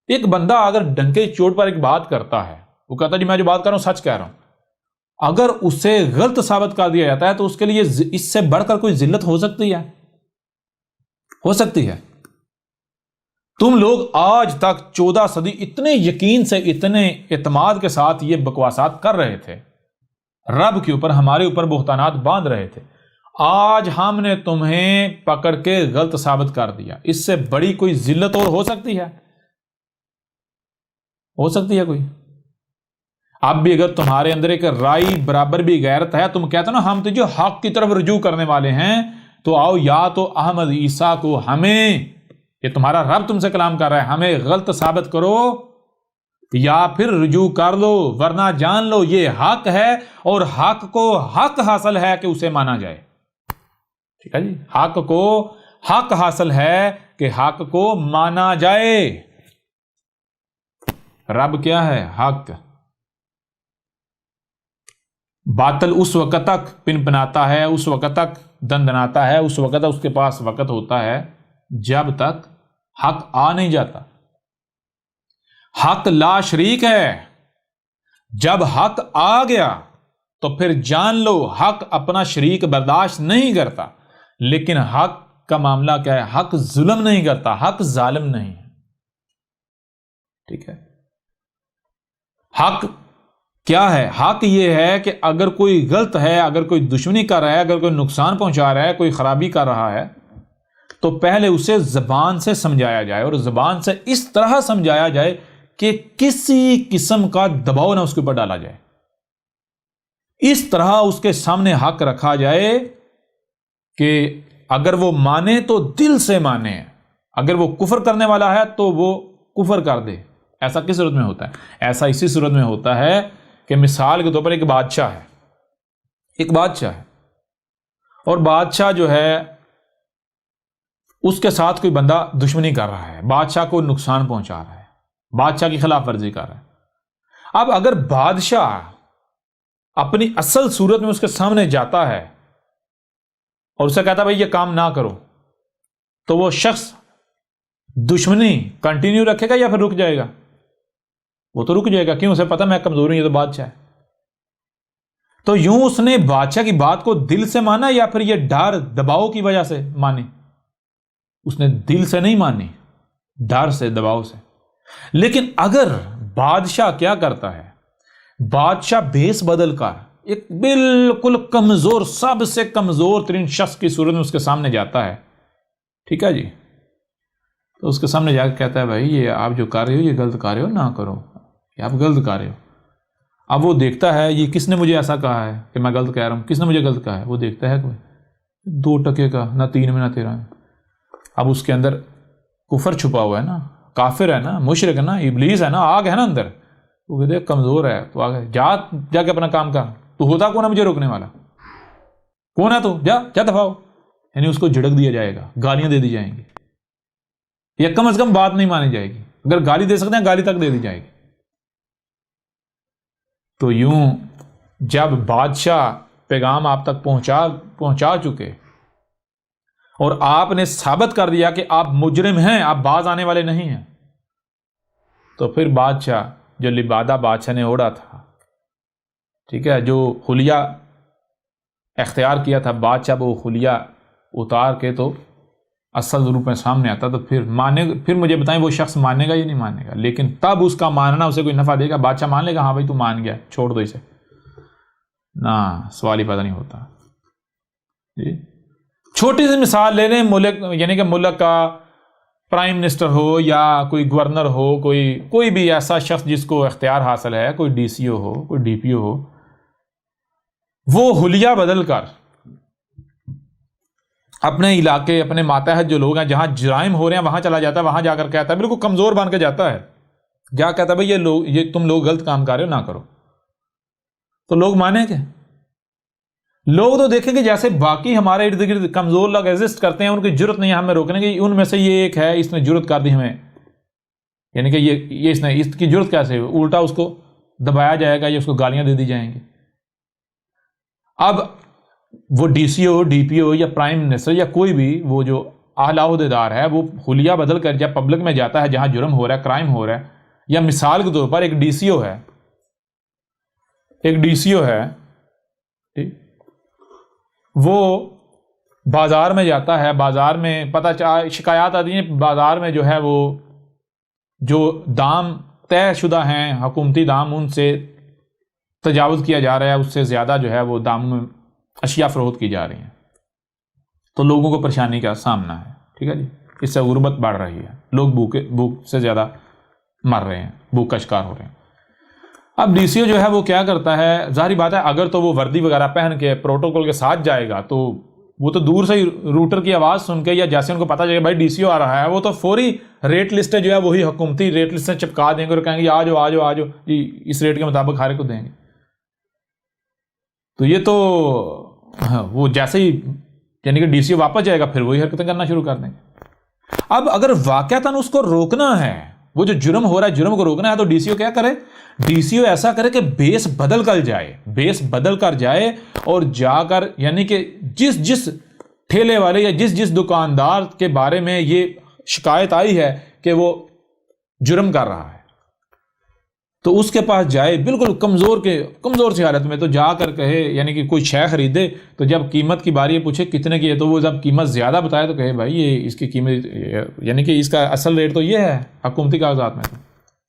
ایک بندہ اگر ڈنکے چوٹ پر ایک بات کرتا ہے، وہ کہتا ہے جی میں جو بات کر رہا ہوں سچ کہہ رہا ہوں، اگر اسے غلط ثابت کر دیا جاتا ہے تو اس کے لیے اس سے بڑھ کر کوئی ذلت ہو سکتی ہے؟ ہو سکتی ہے؟ تم لوگ آج تک 14 صدی اتنے یقین سے، اتنے اعتماد کے ساتھ یہ بکواسات کر رہے تھے، رب کے اوپر، ہمارے اوپر بہتانات باندھ رہے تھے. آج ہم نے تمہیں پکڑ کے غلط ثابت کر دیا، اس سے بڑی کوئی ذلت اور ہو سکتی ہے؟ ہو سکتی ہے کوئی؟ اب بھی اگر تمہارے اندر ایک رائی برابر بھی غیرت ہے، تم کہتے ہو نا ہم تو جو حق کی طرف رجوع کرنے والے ہیں، تو آؤ یا تو احمد عیسیٰ کو، ہمیں، یہ تمہارا رب تم سے کلام کر رہا ہے، ہمیں غلط ثابت کرو یا پھر رجوع کر لو، ورنہ جان لو یہ حق ہے، اور حق کو حق حاصل ہے کہ اسے مانا جائے. ٹھیک ہے جی، حق کو حق حاصل ہے کہ حق کو مانا جائے. رب کیا ہے؟ حق. باطل اس وقت تک پنپناتا ہے، اس وقت تک دندناتا ہے، اس وقت تک اس کے پاس وقت ہوتا ہے جب تک حق آ نہیں جاتا. حق لا شریک ہے. جب حق آ گیا تو پھر جان لو حق اپنا شریک برداشت نہیں کرتا، لیکن حق کا معاملہ کیا ہے؟ حق ظلم نہیں کرتا، حق ظالم نہیں ہے، ٹھیک ہے؟ حق کیا ہے؟ حق یہ ہے کہ اگر کوئی غلط ہے، اگر کوئی دشمنی کر رہا ہے، اگر کوئی نقصان پہنچا رہا ہے، کوئی خرابی کر رہا ہے، تو پہلے اسے زبان سے سمجھایا جائے، اور زبان سے اس طرح سمجھایا جائے کہ کسی قسم کا دباؤ نہ اس کے اوپر ڈالا جائے، اس طرح اس کے سامنے حق رکھا جائے کہ اگر وہ مانے تو دل سے مانے، اگر وہ کفر کرنے والا ہے تو وہ کفر کر دے۔ ایسا کس صورت میں ہوتا ہے؟ ایسا اسی صورت میں ہوتا ہے کہ مثال کے طور پر ایک بادشاہ ہے، اور بادشاہ جو ہے اس کے ساتھ کوئی بندہ دشمنی کر رہا ہے، بادشاہ کو نقصان پہنچا رہا ہے، بادشاہ کی خلاف ورزی کر رہا ہے۔ اب اگر بادشاہ اپنی اصل صورت میں اس کے سامنے جاتا ہے اور اسے کہتا ہے بھائی یہ کام نہ کرو، تو وہ شخص دشمنی کنٹینیو رکھے گا یا پھر رک جائے گا؟ وہ تو رک جائے گا، کیوں؟ اسے پتا میں کمزور ہوں، یہ تو بادشاہ ہے۔ تو یوں اس نے بادشاہ کی بات کو دل سے مانا یا پھر یہ ڈر دباؤ کی وجہ سے مانی؟ اس نے دل سے نہیں مانی، ڈر سے، دباؤ سے۔ لیکن اگر بادشاہ کیا کرتا ہے؟ بادشاہ بھیس بدل کر ایک بالکل کمزور، سب سے کمزور ترین شخص کی صورت میں اس کے سامنے جاتا ہے، ٹھیک ہے جی، تو اس کے سامنے جا کے کہتا ہے بھائی یہ آپ جو کر رہے ہو یہ غلط کر رہے ہو، نہ کرو، یہ آپ غلط کر رہے ہو۔ اب وہ دیکھتا ہے یہ کس نے مجھے ایسا کہا ہے کہ میں غلط کہہ رہا ہوں، کس نے مجھے غلط کہا ہے؟ وہ دیکھتا ہے کوئی 2 ٹکے کا، نہ 3 میں نہ 13 میں۔ اب اس کے اندر کفر چھپا ہوا ہے نا، کافر ہے نا، مشرک ہے نا، ابلیس ہے نا، آگ ہے نا اندر۔ وہ کہتے ہیں کمزور ہے تو آگے جا کے اپنا کام کر، تو ہوتا کون ہے مجھے روکنے والا؟ کون ہے تو؟ جا دفاع ہو۔ یعنی اس کو جھڑک دیا جائے گا، گالیاں دے دی جائیں گی، یا کم از کم بات نہیں مانی جائے گی، اگر گالی دے سکتے ہیں گالی تک دے دی جائے گی۔ تو یوں جب بادشاہ پیغام آپ تک پہنچا چکے اور آپ نے ثابت کر دیا کہ آپ مجرم ہیں، آپ باز آنے والے نہیں ہیں، تو پھر بادشاہ جو لبادہ بادشاہ نے اوڑھا تھا، ٹھیک ہے، جو خلیہ اختیار کیا تھا بادشاہ، وہ خلیہ اتار کے تو اصل روپ میں سامنے آتا، تو پھر مجھے بتائیں وہ شخص مانے گا یا نہیں مانے گا؟ لیکن تب اس کا ماننا اسے کوئی نفع دے گا؟ بادشاہ مان لے گا ہاں بھائی تو مان گیا، چھوڑ دو اسے؟ نہ، سوال ہی پیدا نہیں ہوتا جی۔ چھوٹی سی مثال لے لیں، ملک، یعنی کہ ملک کا پرائم منسٹر ہو یا کوئی گورنر ہو، کوئی بھی ایسا شخص جس کو اختیار حاصل ہے، کوئی ڈی سی او ہو، کوئی ڈی پی او ہو، وہ حلیہ بدل کر اپنے علاقے، اپنے ماتحت جو لوگ ہیں، جہاں جرائم ہو رہے ہیں وہاں چلا جاتا ہے، وہاں جا کر کہتا ہے، بالکل کمزور بن کے جاتا ہے، کیا کہتا ہے بھائی یہ تم لوگ غلط کام کر رہے ہو، نہ کرو۔ تو لوگ مانیں گے؟ لوگ تو دیکھیں گے جیسے باقی ہمارے ارد گرد کمزور لوگ ایگزسٹ کرتے ہیں، ان کی جرت نہیں ہے ہمیں روکنے کی، ان میں سے یہ ایک ہے، اس نے جرت کر دی ہمیں، یعنی کہ اس کی جرت کیسے ہوئی؟ الٹا اس کو دبایا جائے گا یا اس کو گالیاں دے دی جائیں گی۔ اب وہ ڈی سی او، ڈی پی او یا پرائم منسٹر یا کوئی بھی وہ جو اعلیٰ عہدیدار ہے، وہ حلیہ بدل کر جب پبلک میں جاتا ہے جہاں جرم ہو رہا ہے، کرائم ہو رہا ہے، یا مثال کے طور پر ایک ڈی سی او ہے، وہ بازار میں جاتا ہے، بازار میں شکایات آتی ہیں، بازار میں جو ہے وہ جو دام طے شدہ ہیں، حکومتی دام، ان سے تجاوز کیا جا رہا ہے، اس سے زیادہ جو ہے وہ داموں میں اشیاء فروخت کی جا رہی ہیں، تو لوگوں کو پریشانی کا سامنا ہے، ٹھیک ہے جی، اس سے غربت بڑھ رہی ہے، لوگ بھوک سے زیادہ مر رہے ہیں، بھوک کا شکار ہو رہے ہیں۔ اب ڈی سی او جو ہے وہ کیا کرتا ہے؟ ظاہری بات ہے اگر تو وہ وردی وغیرہ پہن کے پروٹوکول کے ساتھ جائے گا تو وہ تو دور سے ہی روٹر کی آواز سن کے، یا جیسے ان کو پتا چلے بھائی ڈی سی او آ رہا ہے، وہ تو فوری ریٹ لسٹیں جو ہے وہی حکومتی ریٹ لسٹیں چپکا دیں گے اور کہیں گے آ جاؤ جی، اس ریٹ کے مطابق ہر ایک کو دیں گے۔ تو یہ تو وہ جیسے ہی یعنی کہ ڈی سی او واپس جائے گا پھر وہی حرکتیں کرنا شروع کر دیں گے۔ اب اگر واقعتاً اس کو روکنا ہے، وہ جو جرم ہو رہا ہے جرم کو روکنا ہے، تو ڈی سی او کیا کرے؟ ڈی سی او ایسا کرے کہ بیس بدل کر جائے اور جا کر، یعنی کہ جس ٹھیلے والے یا جس دکاندار کے بارے میں یہ شکایت آئی ہے کہ وہ جرم کر رہا ہے، تو اس کے پاس جائے بالکل کمزور سی حالت میں، تو جا کر کہے، یعنی کہ کوئی شے خریدے تو جب قیمت کی باری پوچھے کتنے کی ہے، تو وہ جب قیمت زیادہ بتائے تو کہے بھائی یہ اس کی قیمت، یعنی کہ اس کا اصل ریٹ تو یہ ہے حکومتی کاغذات میں،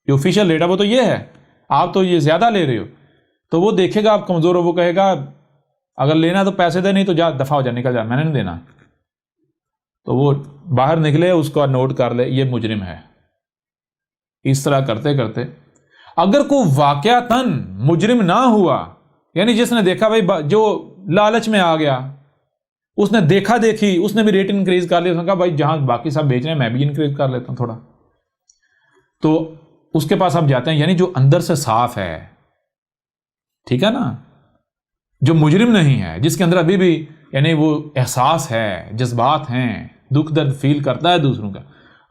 جو آفیشیل ریٹ ہے وہ تو یہ ہے، آپ تو یہ زیادہ لے رہے ہو. تو وہ دیکھے گا آپ کمزور ہو، وہ کہے گا اگر لینا تو پیسے دے، نہیں تو جا دفع ہو جا، نکل جا، میں نے نہیں دینا. تو وہ باہر نکلے، اس کو نوٹ کر لے یہ مجرم ہے. اس طرح کرتے کرتے اگر کوئی واقعتاً مجرم نہ ہوا، یعنی جس نے دیکھا بھائی جو لالچ میں آ گیا، اس نے دیکھا دیکھی، اس نے بھی ریٹ انکریز کر لیا، اس نے کہا بھائی جہاں باقی سب بیچ رہے ہیں میں بھی انکریز کر لیتا ہوں تھوڑا، تو اس کے پاس آپ جاتے ہیں، یعنی جو اندر سے صاف ہے، ٹھیک ہے نا، جو مجرم نہیں ہے، جس کے اندر ابھی بھی یعنی وہ احساس ہے، جذبات ہیں، دکھ درد فیل کرتا ہے دوسروں کا.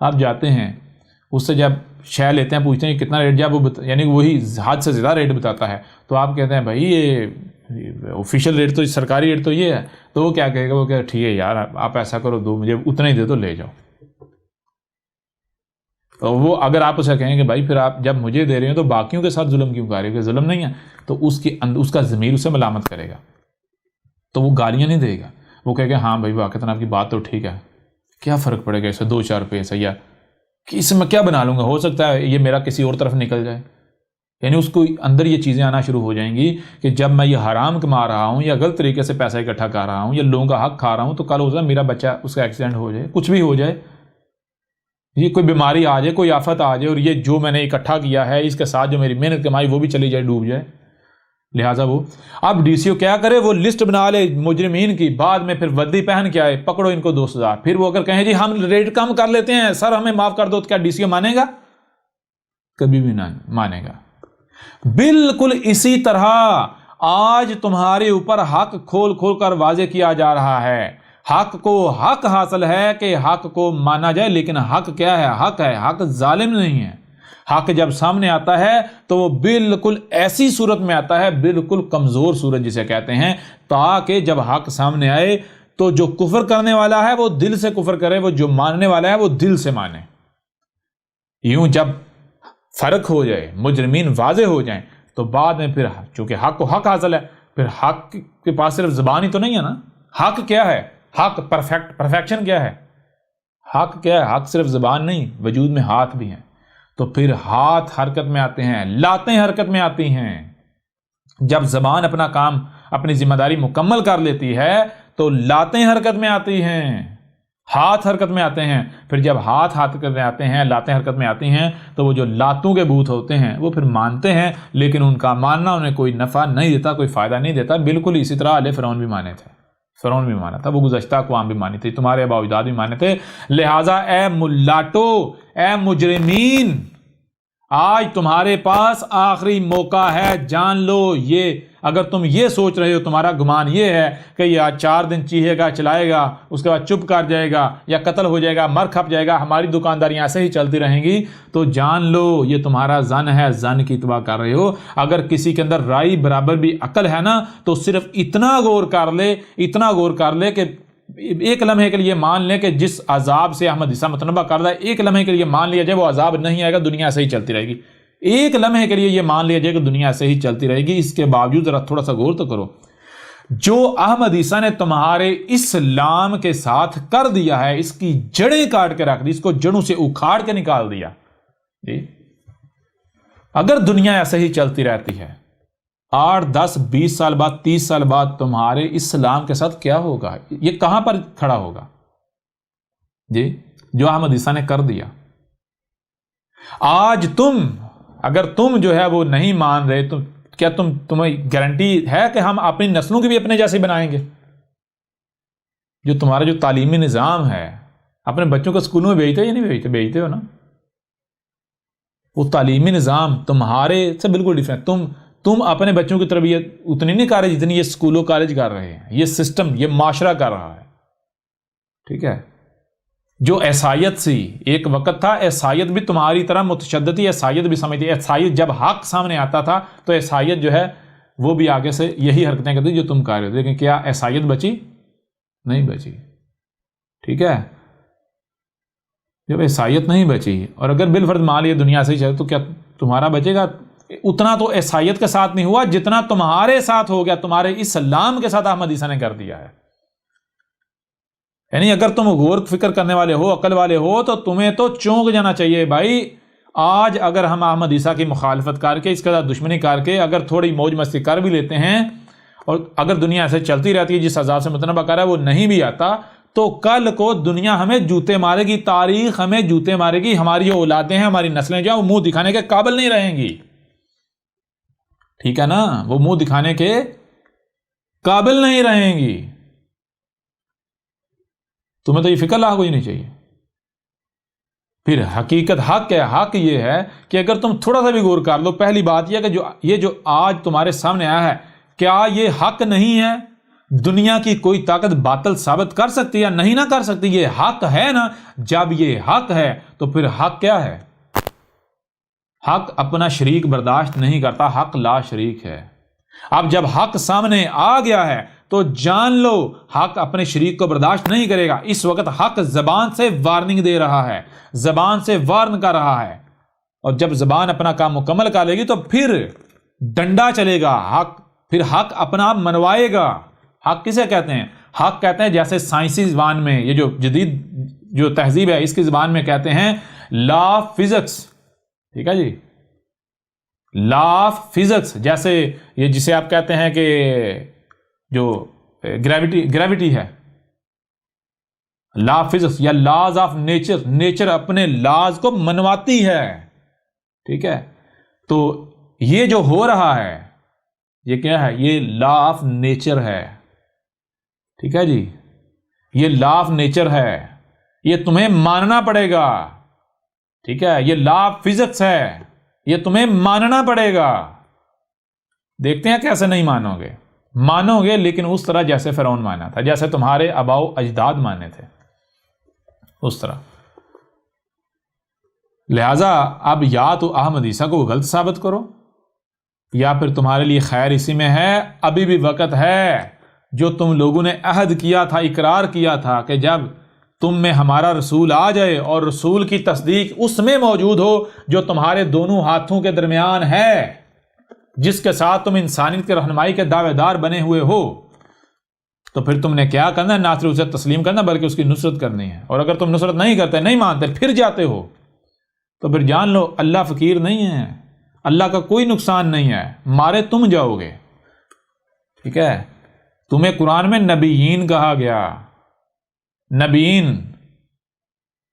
آپ جاتے ہیں اس سے، جب شے لیتے ہیں پوچھتے ہیں کتنا ریٹ، جب وہ یعنی وہی حد سے زیادہ ریٹ بتاتا ہے تو آپ کہتے ہیں بھائی یہ آفیشیل ریٹ تو، سرکاری ریٹ تو یہ ہے. تو وہ کیا کہے گا، وہ کہ ٹھیک ہے یار آپ ایسا کرو، دو مجھے اتنا ہی دے دو، لے جاؤ. تو وہ اگر آپ اسے کہیں کہ بھائی پھر آپ جب مجھے دے رہے ہیں تو باقیوں کے ساتھ ظلم کیوں کر رہے ہو، ظلم نہیں ہے، تو اس کا ضمیر اسے ملامت کرے گا، تو وہ گالیاں نہیں دے گا، وہ کہے گا ہاں بھائی واقعتاً آپ کی بات تو ٹھیک ہے، کیا فرق پڑے گا اس سے 2-4 روپے سے، یا کہ اس میں کیا بنا لوں گا، ہو سکتا ہے یہ میرا کسی اور طرف نکل جائے. یعنی اس کو اندر یہ چیزیں آنا شروع ہو جائیں گی کہ جب میں یہ حرام کما رہا ہوں یا غلط طریقے سے پیسہ اکٹھا کر رہا ہوں یا لوگوں کا حق کھا رہا ہوں، تو کل ہو سکتا ہے میرا بچہ اس کا ایکسیڈنٹ ہو جائے، کچھ بھی ہو جائے، یہ کوئی بیماری آ جائے، کوئی آفت آ جائے، اور یہ جو میں نے اکٹھا کیا ہے اس کے ساتھ جو میری محنت کمائی وہ بھی چلی جائے، ڈوب جائے. لہٰذا وہ اب ڈی سی او کیا کرے، وہ لسٹ بنا لے مجرمین کی، بعد میں پھر وردی پہن کے آئے، پکڑو ان کو 2,000. پھر وہ اگر کہیں جی ہم ریٹ کم کر لیتے ہیں سر ہمیں معاف کر دو، تو کیا ڈی سی او مانے گا؟ کبھی بھی نہ مانے گا. بالکل اسی طرح آج تمہارے اوپر حق کھول کھول کر واضح کیا جا رہا ہے. حق کو حق حاصل ہے کہ حق کو مانا جائے، لیکن حق کیا ہے؟ حق ہے، حق ظالم نہیں ہے. حق جب سامنے آتا ہے تو وہ بالکل ایسی صورت میں آتا ہے، بالکل کمزور صورت جسے کہتے ہیں، تاکہ جب حق سامنے آئے تو جو کفر کرنے والا ہے وہ دل سے کفر کرے، وہ جو ماننے والا ہے وہ دل سے مانے. یوں جب فرق ہو جائے، مجرمین واضح ہو جائیں، تو بعد میں پھر چونکہ حق کو حق حاصل ہے، پھر حق کے پاس صرف زبان ہی تو نہیں ہے نا. حق کیا ہے؟ حق پرفیکشن کیا ہے؟ حق کیا ہے؟ حق صرف زبان نہیں، وجود میں ہاتھ بھی ہیں. تو پھر ہاتھ حرکت میں آتے ہیں، لاتیں حرکت میں آتی ہیں. جب زبان اپنا کام، اپنی ذمہ داری مکمل کر لیتی ہے تو لاتیں حرکت میں آتی ہیں، ہاتھ حرکت میں آتے ہیں. پھر جب ہاتھ حرکت میں آتے ہیں، لاتیں حرکت میں آتی ہیں، تو وہ جو لاتوں کے بھوت ہوتے ہیں وہ پھر مانتے ہیں، لیکن ان کا ماننا انہیں کوئی نفع نہیں دیتا، کوئی فائدہ نہیں دیتا. بالکل اسی طرح آل فرعون بھی مانے تھے، فرعون بھی مانا تھا، وہ گزشتہ اقوام بھی مانی تھی، تمہارے آباء و اجداد بھی مانے تھے. لہٰذا اے ملاٹو، اے مجرمین، آج تمہارے پاس آخری موقع ہے، جان لو. یہ اگر تم یہ سوچ رہے ہو، تمہارا گمان یہ ہے کہ یہ آج 4 دن چیخے گا، چلائے گا، اس کے بعد چپ کر جائے گا یا قتل ہو جائے گا، مر کھپ جائے گا، ہماری دکانداریاں ایسے ہی چلتی رہیں گی، تو جان لو یہ تمہارا زن ہے، زن کی اتباع کر رہے ہو. اگر کسی کے اندر رائی برابر بھی عقل ہے نا، تو صرف اتنا غور کر لے کہ ایک لمحے کے لیے مان لیں کہ جس عذاب سے احمد عیسیٰ متنبہ کر رہا ہے، ایک لمحے کے لیے مان لیا جائے وہ عذاب نہیں آئے گا، دنیا سے ہی چلتی رہے گی. ایک لمحے کے لیے یہ مان لیا جائے کہ دنیا سے ہی چلتی رہے گی. اس کے باوجود ذرا تھوڑا سا غور تو کرو، جو احمد عیسیٰ نے تمہارے اسلام کے ساتھ کر دیا ہے، اس کی جڑیں کاٹ کے رکھ دی، اس کو جڑوں سے اکھاڑ کے نکال دیا. جی اگر دنیا ایسے ہی چلتی رہتی ہے، 8 10 20 سال بعد، 30 سال بعد تمہارے اسلام کے ساتھ کیا ہوگا؟ یہ کہاں پر کھڑا ہوگا؟ جی جو احمد عیسیٰ نے کر دیا. آج اگر تم جو ہے وہ نہیں مان رہے، تو کیا تمہیں گارنٹی ہے کہ ہم اپنی نسلوں کی بھی اپنے جیسے بنائیں گے؟ جو تمہارا جو تعلیمی نظام ہے، اپنے بچوں کو اسکولوں میں بھیجتے یا نہیں بھیجتے؟ بھیجتے ہو نا. وہ تعلیمی نظام تمہارے سے بالکل ڈیفرنٹ. تم اپنے بچوں کی تربیت اتنی نہیں کر رہے جتنی یہ اسکولوں کالج کر رہے ہیں، یہ سسٹم، یہ معاشرہ کر رہا ہے. ٹھیک ہے، جو عیسائیت سی ایک وقت تھا، عیسائیت بھی تمہاری طرح متشدد تھی، عیسائیت بھی سمجھتی. عیسائیت جب حق سامنے آتا تھا تو عیسائیت جو ہے وہ بھی آگے سے یہی حرکتیں کرتی جو تم کر رہے ہو. لیکن کیا عیسائیت بچی؟ نہیں بچی. ٹھیک ہے، جب عیسائیت نہیں بچی، اور اگر بالفرض مان لیے دنیا سے ہی چلے، تو کیا تمہارا بچے گا اتنا تو عیسائیت کے ساتھ نہیں ہوا جتنا تمہارے ساتھ ہو گیا، تمہارے اسلام کے ساتھ احمد عیسیٰ نے کر دیا ہے۔ یعنی اگر تم غور فکر کرنے والے ہو، عقل والے ہو، تو تمہیں تو چونک جانا چاہیے بھائی۔ آج اگر ہم احمد عیسیٰ کی مخالفت کر کے، اس کے ساتھ دشمنی کر کے اگر تھوڑی موج مستی کر بھی لیتے ہیں، اور اگر دنیا ایسے چلتی رہتی ہے جس عذاب سے متنبع کر رہا ہے وہ نہیں بھی آتا، تو کل کو دنیا ہمیں جوتے مارے گی، تاریخ ہمیں جوتے مارے گی، ہماری جو اولادیں ہیں، ہماری نسلیں جو ہیں، وہ منہ دکھانے کے قابل نہیں رہیں گی۔ ٹھیک ہے نا، وہ منہ دکھانے کے قابل نہیں رہیں گی۔ تمہیں تو یہ فکر لاحق ہونی نہیں چاہیے۔ پھر حقیقت حق ہے، حق یہ ہے کہ اگر تم تھوڑا سا بھی غور کر لو، پہلی بات یہ ہے کہ یہ جو آج تمہارے سامنے آیا ہے، کیا یہ حق نہیں ہے؟ دنیا کی کوئی طاقت باطل ثابت کر سکتی ہے؟ نہیں نہ کر سکتی، یہ حق ہے نا۔ جب یہ حق ہے تو پھر حق کیا ہے؟ حق اپنا شریک برداشت نہیں کرتا، حق لا شریک ہے۔ اب جب حق سامنے آ گیا ہے تو جان لو حق اپنے شریک کو برداشت نہیں کرے گا۔ اس وقت حق زبان سے وارننگ دے رہا ہے، زبان سے وارن کر رہا ہے، اور جب زبان اپنا کام مکمل کر لے گی تو پھر ڈنڈا چلے گا، پھر حق اپنا آپ منوائے گا۔ حق کسے کہتے ہیں؟ حق کہتے ہیں جیسے سائنسی زبان میں، یہ جو جدید جو تہذیب ہے اس کی زبان میں کہتے ہیں لا آف فزکس۔ ٹھیک ہے جی، لا آف فزکس، جیسے یہ جسے آپ کہتے ہیں کہ جو گریوٹی ہے، لا آف فزکس یا لاز آف نیچر، نیچر اپنے لاز کو منواتی ہے۔ ٹھیک ہے، تو یہ جو ہو رہا ہے یہ کیا ہے؟ یہ لا آف نیچر ہے۔ ٹھیک ہے جی، یہ لا آف نیچر ہے، یہ تمہیں ماننا پڑے گا۔ ٹھیک ہے، یہ لا آف فزکس ہے، یہ تمہیں ماننا پڑے گا۔ دیکھتے ہیں کیسے نہیں مانو گے۔ مانو گے لیکن اس طرح جیسے فرعون مانا تھا، جیسے تمہارے آباؤ اجداد مانے تھے، اس طرح۔ لہذا اب یا تو احمد عیسیٰ کو غلط ثابت کرو، یا پھر تمہارے لیے خیر اسی میں ہے، ابھی بھی وقت ہے۔ جو تم لوگوں نے عہد کیا تھا، اقرار کیا تھا کہ جب تم میں ہمارا رسول آ جائے اور رسول کی تصدیق اس میں موجود ہو جو تمہارے دونوں ہاتھوں کے درمیان ہے، جس کے ساتھ تم انسانیت کے رہنمائی کے دعوے دار بنے ہوئے ہو، تو پھر تم نے کیا کرنا ہے؟ نہ صرف اسے تسلیم کرنا بلکہ اس کی نصرت کرنی ہے۔ اور اگر تم نصرت نہیں کرتے، نہیں مانتے، پھر جاتے ہو، تو پھر جان لو اللہ فقیر نہیں ہے، اللہ کا کوئی نقصان نہیں ہے، مارے تم جاؤ گے۔ ٹھیک ہے، تمہیں قرآن میں نبیین کہا گیا۔ نبیین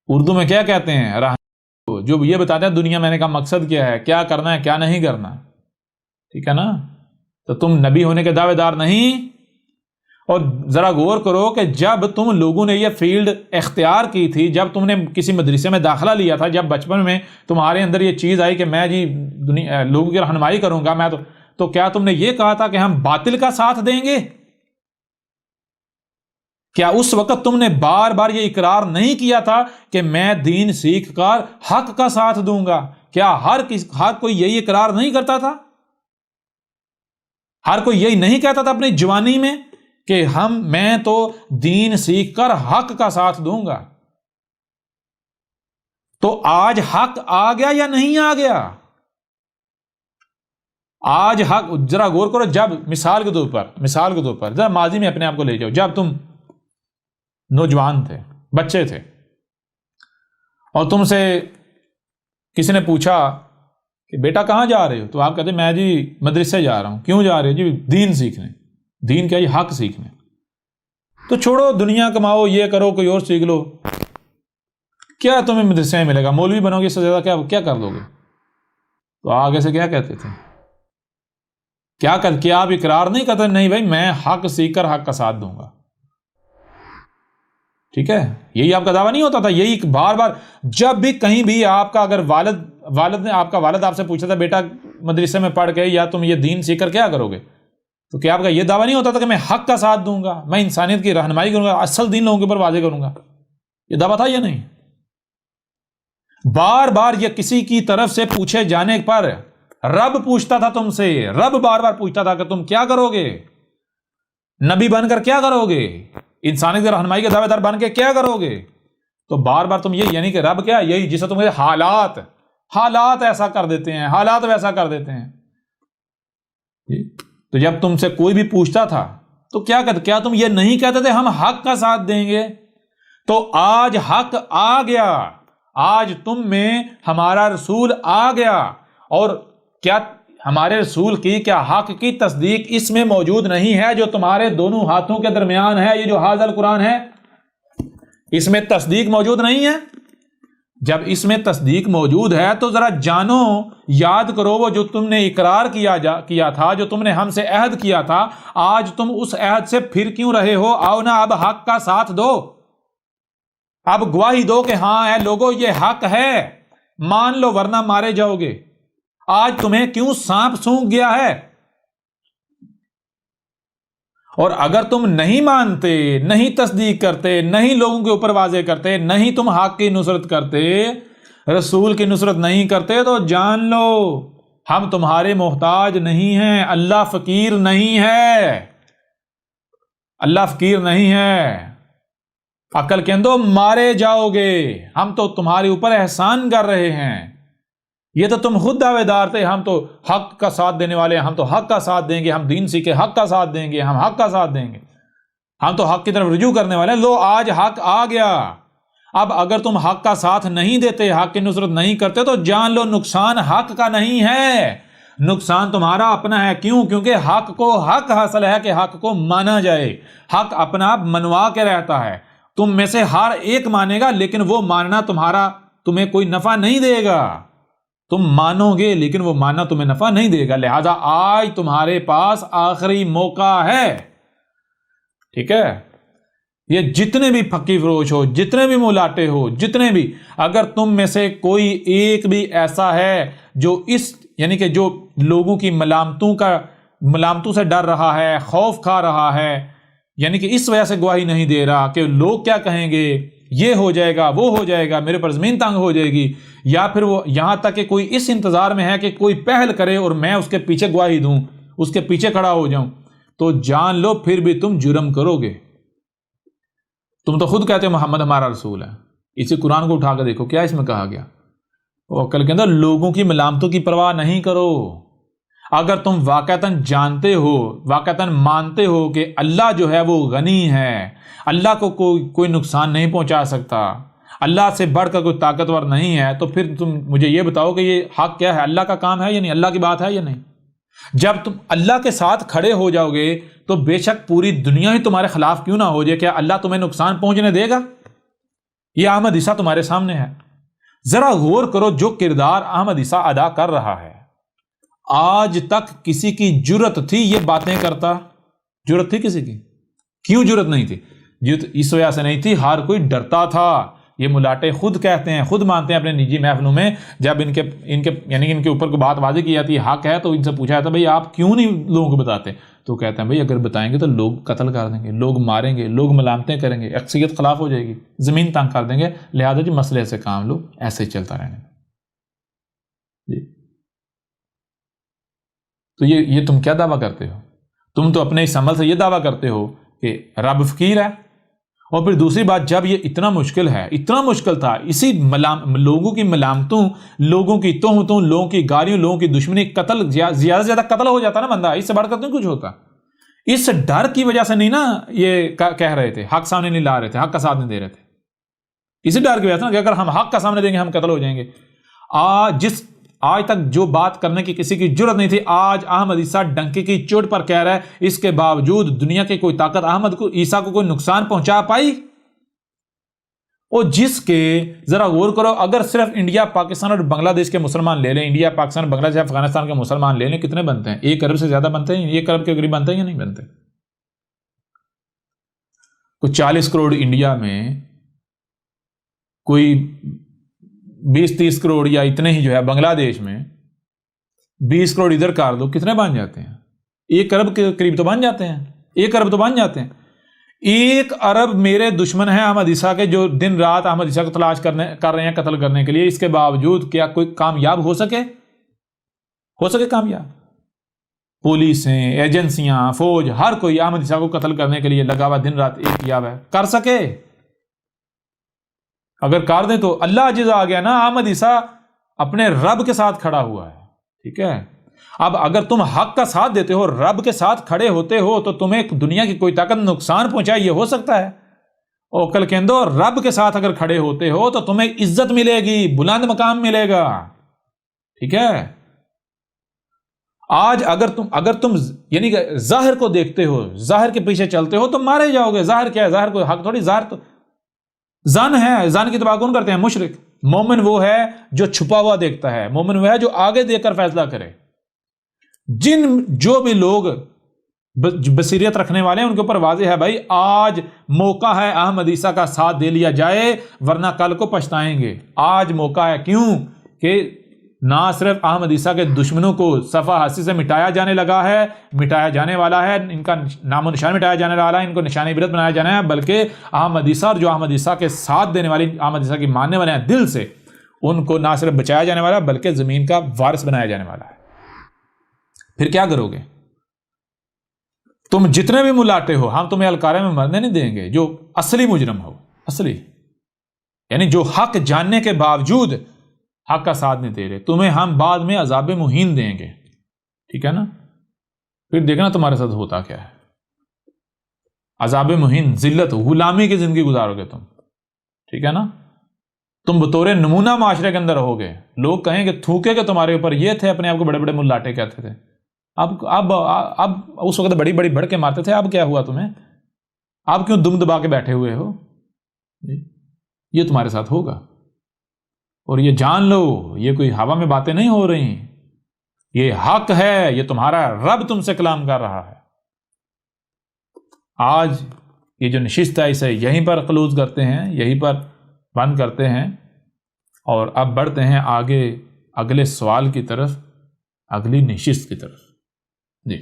اردو میں کیا کہتے ہیں؟ جو یہ بتاتے ہیں دنیا میں آنے کا مقصد کیا ہے، کیا کرنا ہے، کیا نہیں کرنا۔ ٹھیک ہے نا، تو تم نبی ہونے کے دعوے دار نہیں۔ اور ذرا غور کرو کہ جب تم لوگوں نے یہ فیلڈ اختیار کی تھی، جب تم نے کسی مدرسے میں داخلہ لیا تھا، جب بچپن میں تمہارے اندر یہ چیز آئی کہ میں جی لوگوں کی رہنمائی کروں گا، میں تو کیا تم نے یہ کہا تھا کہ ہم باطل کا ساتھ دیں گے؟ کیا اس وقت تم نے بار بار یہ اقرار نہیں کیا تھا کہ میں دین سیکھ کر حق کا ساتھ دوں گا؟ کیا ہر کوئی یہی اقرار نہیں کرتا تھا؟ ہر کوئی یہی نہیں کہتا تھا اپنی جوانی میں کہ میں تو دین سیکھ کر حق کا ساتھ دوں گا؟ تو آج حق آ گیا یا نہیں آ گیا؟ آج حق، ذرا غور کرو، جب مثال کے طور پر ذرا ماضی میں اپنے آپ کو لے جاؤ، جب تم نوجوان تھے، بچے تھے، اور تم سے کسی نے پوچھا کہ بیٹا کہاں جا رہے ہو؟ تو آپ کہتے میں جی مدرسے جا رہا ہوں۔ کیوں جا رہے ہو؟ جی دین سیکھنے۔ دین کیا؟ جی حق سیکھنے۔ تو چھوڑو، دنیا کماؤ، یہ کرو، کوئی اور سیکھ لو، کیا تمہیں مدرسے میں ملے گا؟ مولوی بنو گے، اس سے زیادہ کیا کر لو گے؟ تو آگے سے کیا کہتے تھے؟ کیا آپ اقرار نہیں کرتے؟ نہیں بھائی، میں حق سیکھ کر حق کا ساتھ دوں گا۔ ٹھیک ہے، یہی آپ کا دعویٰ نہیں ہوتا تھا؟ یہی بار بار جب بھی کہیں بھی آپ کا اگر والد آپ سے پوچھا تھا بیٹا مدرسے میں پڑھ کے یا تم یہ دین سیکھ کر کیا کرو گے، تو کیا آپ کا یہ دعویٰ نہیں ہوتا تھا کہ میں حق کا ساتھ دوں گا، میں انسانیت کی رہنمائی کروں گا، اصل دین لوگوں کے اوپر واضح کروں گا؟ یہ دعویٰ تھا یا نہیں؟ بار بار یہ کسی کی طرف سے پوچھے جانے پر رب پوچھتا تھا تم سے، رب بار بار پوچھتا تھا کہ تم کیا کرو گے؟ نبی بن کر کیا کرو گے؟ انسانیت کی رہنمائی کے دعوے دار بن کے کیا کرو گے؟ تو بار بار تم یہ، یعنی کہ رب کیا؟ یہی جسے تمہیں حالات حالات ایسا کر دیتے ہیں، حالات ویسا کر دیتے ہیں. تو جب تم سے کوئی بھی پوچھتا تھا تو کیا کہتے؟ کیا تم یہ نہیں کہتے تھے ہم حق کا ساتھ دیں گے؟ تو آج حق آ گیا، آج تم میں ہمارا رسول آ گیا، اور کیا ہمارے رسول کی کیا حق کی تصدیق اس میں موجود نہیں ہے جو تمہارے دونوں ہاتھوں کے درمیان ہے؟ یہ جو حاضر القرآن ہے اس میں تصدیق موجود نہیں ہے؟ جب اس میں تصدیق موجود ہے تو ذرا جانو، یاد کرو وہ جو تم نے اقرار کیا تھا، جو تم نے ہم سے عہد کیا تھا، آج تم اس عہد سے پھر کیوں رہے ہو؟ آؤ نا اب حق کا ساتھ دو، اب گواہی دو کہ ہاں اے لوگو یہ حق ہے، مان لو ورنہ مارے جاؤ گے. آج تمہیں کیوں سانپ سونگھ گیا ہے؟ اور اگر تم نہیں مانتے، نہیں تصدیق کرتے، نہیں لوگوں کے اوپر واضح کرتے، نہیں تم حق کی نصرت کرتے، رسول کی نصرت نہیں کرتے، تو جان لو ہم تمہارے محتاج نہیں ہیں، اللہ فقیر نہیں ہے، اللہ فقیر نہیں ہے. عقل کہندو مارے جاؤ گے، ہم تو تمہارے اوپر احسان کر رہے ہیں. یہ تو تم خود دعوے دار تھے ہم تو حق کا ساتھ دینے والے ہیں، ہم تو حق کا ساتھ دیں گے، ہم دین سیکھے حق کا ساتھ دیں گے، ہم حق کا ساتھ دیں گے، ہم تو حق کی طرف رجوع کرنے والے ہیں. لو آج حق آ گیا. اب اگر تم حق کا ساتھ نہیں دیتے، حق کی نصرت نہیں کرتے، تو جان لو نقصان حق کا نہیں ہے، نقصان تمہارا اپنا ہے. کیوں؟ کیونکہ حق کو حق حاصل ہے کہ حق کو مانا جائے. حق اپنا آپ منوا کے رہتا ہے، تم میں سے ہر ایک مانے گا، لیکن وہ ماننا تمہیں کوئی نفع نہیں دے گا. تم مانو گے لیکن وہ ماننا تمہیں نفع نہیں دے گا. لہذا آج تمہارے پاس آخری موقع ہے. ٹھیک ہے؟ یہ جتنے بھی پھکی فروش ہو، جتنے بھی ملاٹے ہو، جتنے بھی، اگر تم میں سے کوئی ایک بھی ایسا ہے جو یعنی کہ جو لوگوں کی ملامتوں سے ڈر رہا ہے، خوف کھا رہا ہے، یعنی کہ اس وجہ سے گواہی نہیں دے رہا کہ لوگ کیا کہیں گے، یہ ہو جائے گا، وہ ہو جائے گا، میرے پر زمین تنگ ہو جائے گی، یا پھر وہ یہاں تک کہ کوئی اس انتظار میں ہے کہ کوئی پہل کرے اور میں اس کے پیچھے گواہی دوں، اس کے پیچھے کھڑا ہو جاؤں، تو جان لو پھر بھی تم جرم کرو گے. تم تو خود کہتے ہو محمد ہمارا رسول ہے. اسی قرآن کو اٹھا کے دیکھو کیا اس میں کہا گیا. وہ عقل کے اندر لوگوں کی ملامتوں کی پرواہ نہیں کرو. اگر تم واقعتاً جانتے ہو، واقعتاً مانتے ہو کہ اللہ جو ہے وہ غنی ہے، اللہ کو کوئی نقصان نہیں پہنچا سکتا، اللہ سے بڑھ کر کوئی طاقتور نہیں ہے، تو پھر تم مجھے یہ بتاؤ کہ یہ حق کیا ہے؟ اللہ کا کام ہے یا نہیں؟ اللہ کی بات ہے یا نہیں؟ جب تم اللہ کے ساتھ کھڑے ہو جاؤ گے تو بے شک پوری دنیا ہی تمہارے خلاف کیوں نہ ہو جائے، کیا اللہ تمہیں نقصان پہنچنے دے گا؟ یہ احمد عیسیٰ تمہارے سامنے ہے. ذرا غور کرو جو کردار احمد عیسیٰ ادا کر رہا ہے. آج تک کسی کی جرت تھی یہ باتیں کرتا؟ جرت تھی کسی کی؟ کیوں جرت نہیں تھی؟ جرت اس وجہ سے نہیں تھی، ہر کوئی ڈرتا تھا. یہ ملاٹے خود کہتے ہیں، خود مانتے ہیں اپنے نجی محفلوں میں، جب ان کے اوپر کوئی بات واضح کی جاتی ہے، حق ہے، تو ان سے پوچھا جاتا ہے بھائی آپ کیوں نہیں لوگوں کو بتاتے؟ تو کہتے ہیں بھائی اگر بتائیں گے تو لوگ قتل کر دیں گے، لوگ ماریں گے، لوگ ملامتیں کریں گے، اکثریت خلاف ہو جائے گی، زمین تنگ کر دیں گے، لہٰذا جی مسئلے سے کام لو، ایسے ہی چلتا رہنے. جی تو یہ تم کیا دعویٰ کرتے ہو؟ تم تو اپنے اس عمل سے یہ دعویٰ کرتے ہو کہ رب فقیر ہے. اور پھر دوسری بات، جب یہ اتنا مشکل ہے، اتنا مشکل تھا، اسی لوگوں کی ملامتوں، لوگوں کی تہمتوں، لوگوں کی گالیوں، لوگوں کی دشمنی، قتل، زیادہ سے زیادہ قتل ہو جاتا نا بندہ، اس سے بڑھ کر تو کچھ ہوتا. اس ڈر کی وجہ سے نہیں نا یہ کہہ رہے تھے، حق سامنے نہیں لا رہے تھے، حق کا ساتھ نہیں دے رہے تھے. اسی ڈر کی وجہ سے نا کہ اگر ہم حق کا سامنے دیں گے ہم قتل ہو جائیں گے. آج تک جو بات کرنے کی کسی کی جرت نہیں تھی، آج احمد عیسیٰ ڈنکی کی چوٹ پر کہہ رہا ہے. اس کے باوجود دنیا کی کوئی طاقت احمد عیسیٰ کو کوئی نقصان پہنچا پائی؟ اور جس کے ذرا غور کرو، اگر صرف انڈیا، پاکستان اور بنگلہ دیش کے مسلمان لے لیں، انڈیا، پاکستان، بنگلہ دیش، افغانستان کے مسلمان لے لیں، کتنے بنتے ہیں؟ 1 ارب سے زیادہ بنتے ہیں؟ 1 ارب کے قریب بنتے ہیں یا نہیں بنتے؟ کوئی 40 کروڑ انڈیا میں، کوئی 20-30 کروڑ یا اتنے ہی جو ہے بنگلہ دیش میں، 20 کروڑ ادھر کر دو، کتنے بن جاتے ہیں؟ 1 ارب کے قریب تو بن جاتے ہیں. 1 ارب تو بن جاتے ہیں. 1 ارب میرے دشمن ہیں احمد عیسیٰ کے، جو دن رات احمد عیسیٰ کو تلاش کر رہے ہیں قتل کرنے کے لیے. اس کے باوجود کیا کوئی کامیاب ہو سکے کامیاب؟ پولیسیں، ایجنسیاں، فوج، ہر کوئی احمد عیسیٰ کو قتل کرنے کے لیے لگا ہوا، دن رات ایک کیا ہوا ہے. کر سکے؟ اگر کر دیں تو اللہ عجز آ گیا نا. احمد عیسیٰ اپنے رب کے ساتھ کھڑا ہوا ہے، ٹھیک ہے؟ اب اگر تم حق کا ساتھ دیتے ہو، رب کے ساتھ کھڑے ہوتے ہو، تو تمہیں دنیا کی کوئی طاقت نقصان پہنچائے، یہ ہو سکتا ہے؟ او کل کہندو، رب کے ساتھ اگر کھڑے ہوتے ہو تو تمہیں عزت ملے گی، بلند مقام ملے گا، ٹھیک ہے؟ آج اگر تم یعنی کہ ظاہر کو دیکھتے ہو، ظاہر کے پیچھے چلتے ہو تو مارے جاؤ گے۔ ظاہر کیا ہے؟ ظاہر کوئی حق تھوڑی، ظاہر تو ظن ہے، ظن کی تباہ کون کرتے ہیں؟ مشرک۔ مومن وہ ہے جو چھپا ہوا دیکھتا ہے، مومن وہ ہے جو آگے دیکھ کر فیصلہ کرے۔ جو بھی لوگ بصیرت رکھنے والے ہیں ان کے اوپر واضح ہے بھائی آج موقع ہے احمد عیسیٰ کا ساتھ دے لیا جائے، ورنہ کل کو پچھتائیں گے۔ آج موقع ہے، کیوں کہ نہ صرف احمد عیسیٰ کے دشمنوں کو صفحہ ہستی سے مٹایا جانے لگا ہے، مٹایا جانے والا ہے، ان کا نام و نشان مٹایا جانے والا ہے، ان کو نشان عبرت بنایا جانا ہے، بلکہ احمد عیسیٰ اور جو احمد عیسیٰ کے ساتھ دینے والی، احمد عیسیٰ کی ماننے والے ہیں دل سے، ان کو نہ صرف بچایا جانے والا بلکہ زمین کا وارث بنایا جانے والا ہے۔ پھر کیا کرو گے؟ تم جتنے بھی ملاٹے ہو، ہم تمہیں الکارے میں مرنے نہیں دیں گے۔ جو اصلی مجرم ہو، اصلی یعنی جو حق جاننے کے باوجود حق کا ساتھ نہیں دے رہے، تمہیں ہم بعد میں عذاب مہین دیں گے، ٹھیک ہے نا؟ پھر دیکھنا تمہارے ساتھ ہوتا کیا ہے۔ عذاب مہین، ذلت، غلامی کی زندگی گزارو گے تم، ٹھیک ہے نا؟ تم بطور نمونہ معاشرے کے اندر ہوگے، لوگ کہیں کہ تھوکے کہ تمہارے اوپر یہ تھے، اپنے آپ کو بڑے بڑے ملاٹے کہتے تھے۔ اب اس وقت بڑی بڑی بڑھ کے مارتے تھے، اب کیا ہوا تمہیں؟ اب کیوں دم دبا کے بیٹھے ہوئے ہو؟ یہ تمہارے ساتھ ہوگا، اور یہ جان لو، یہ کوئی ہوا میں باتیں نہیں ہو رہی، یہ حق ہے، یہ تمہارا رب تم سے کلام کر رہا ہے۔ آج یہ جو نشست ہے اسے یہیں پر کلوز کرتے ہیں، یہیں پر بند کرتے ہیں، اور اب بڑھتے ہیں آگے اگلے سوال کی طرف، اگلی نشست کی طرف۔ جی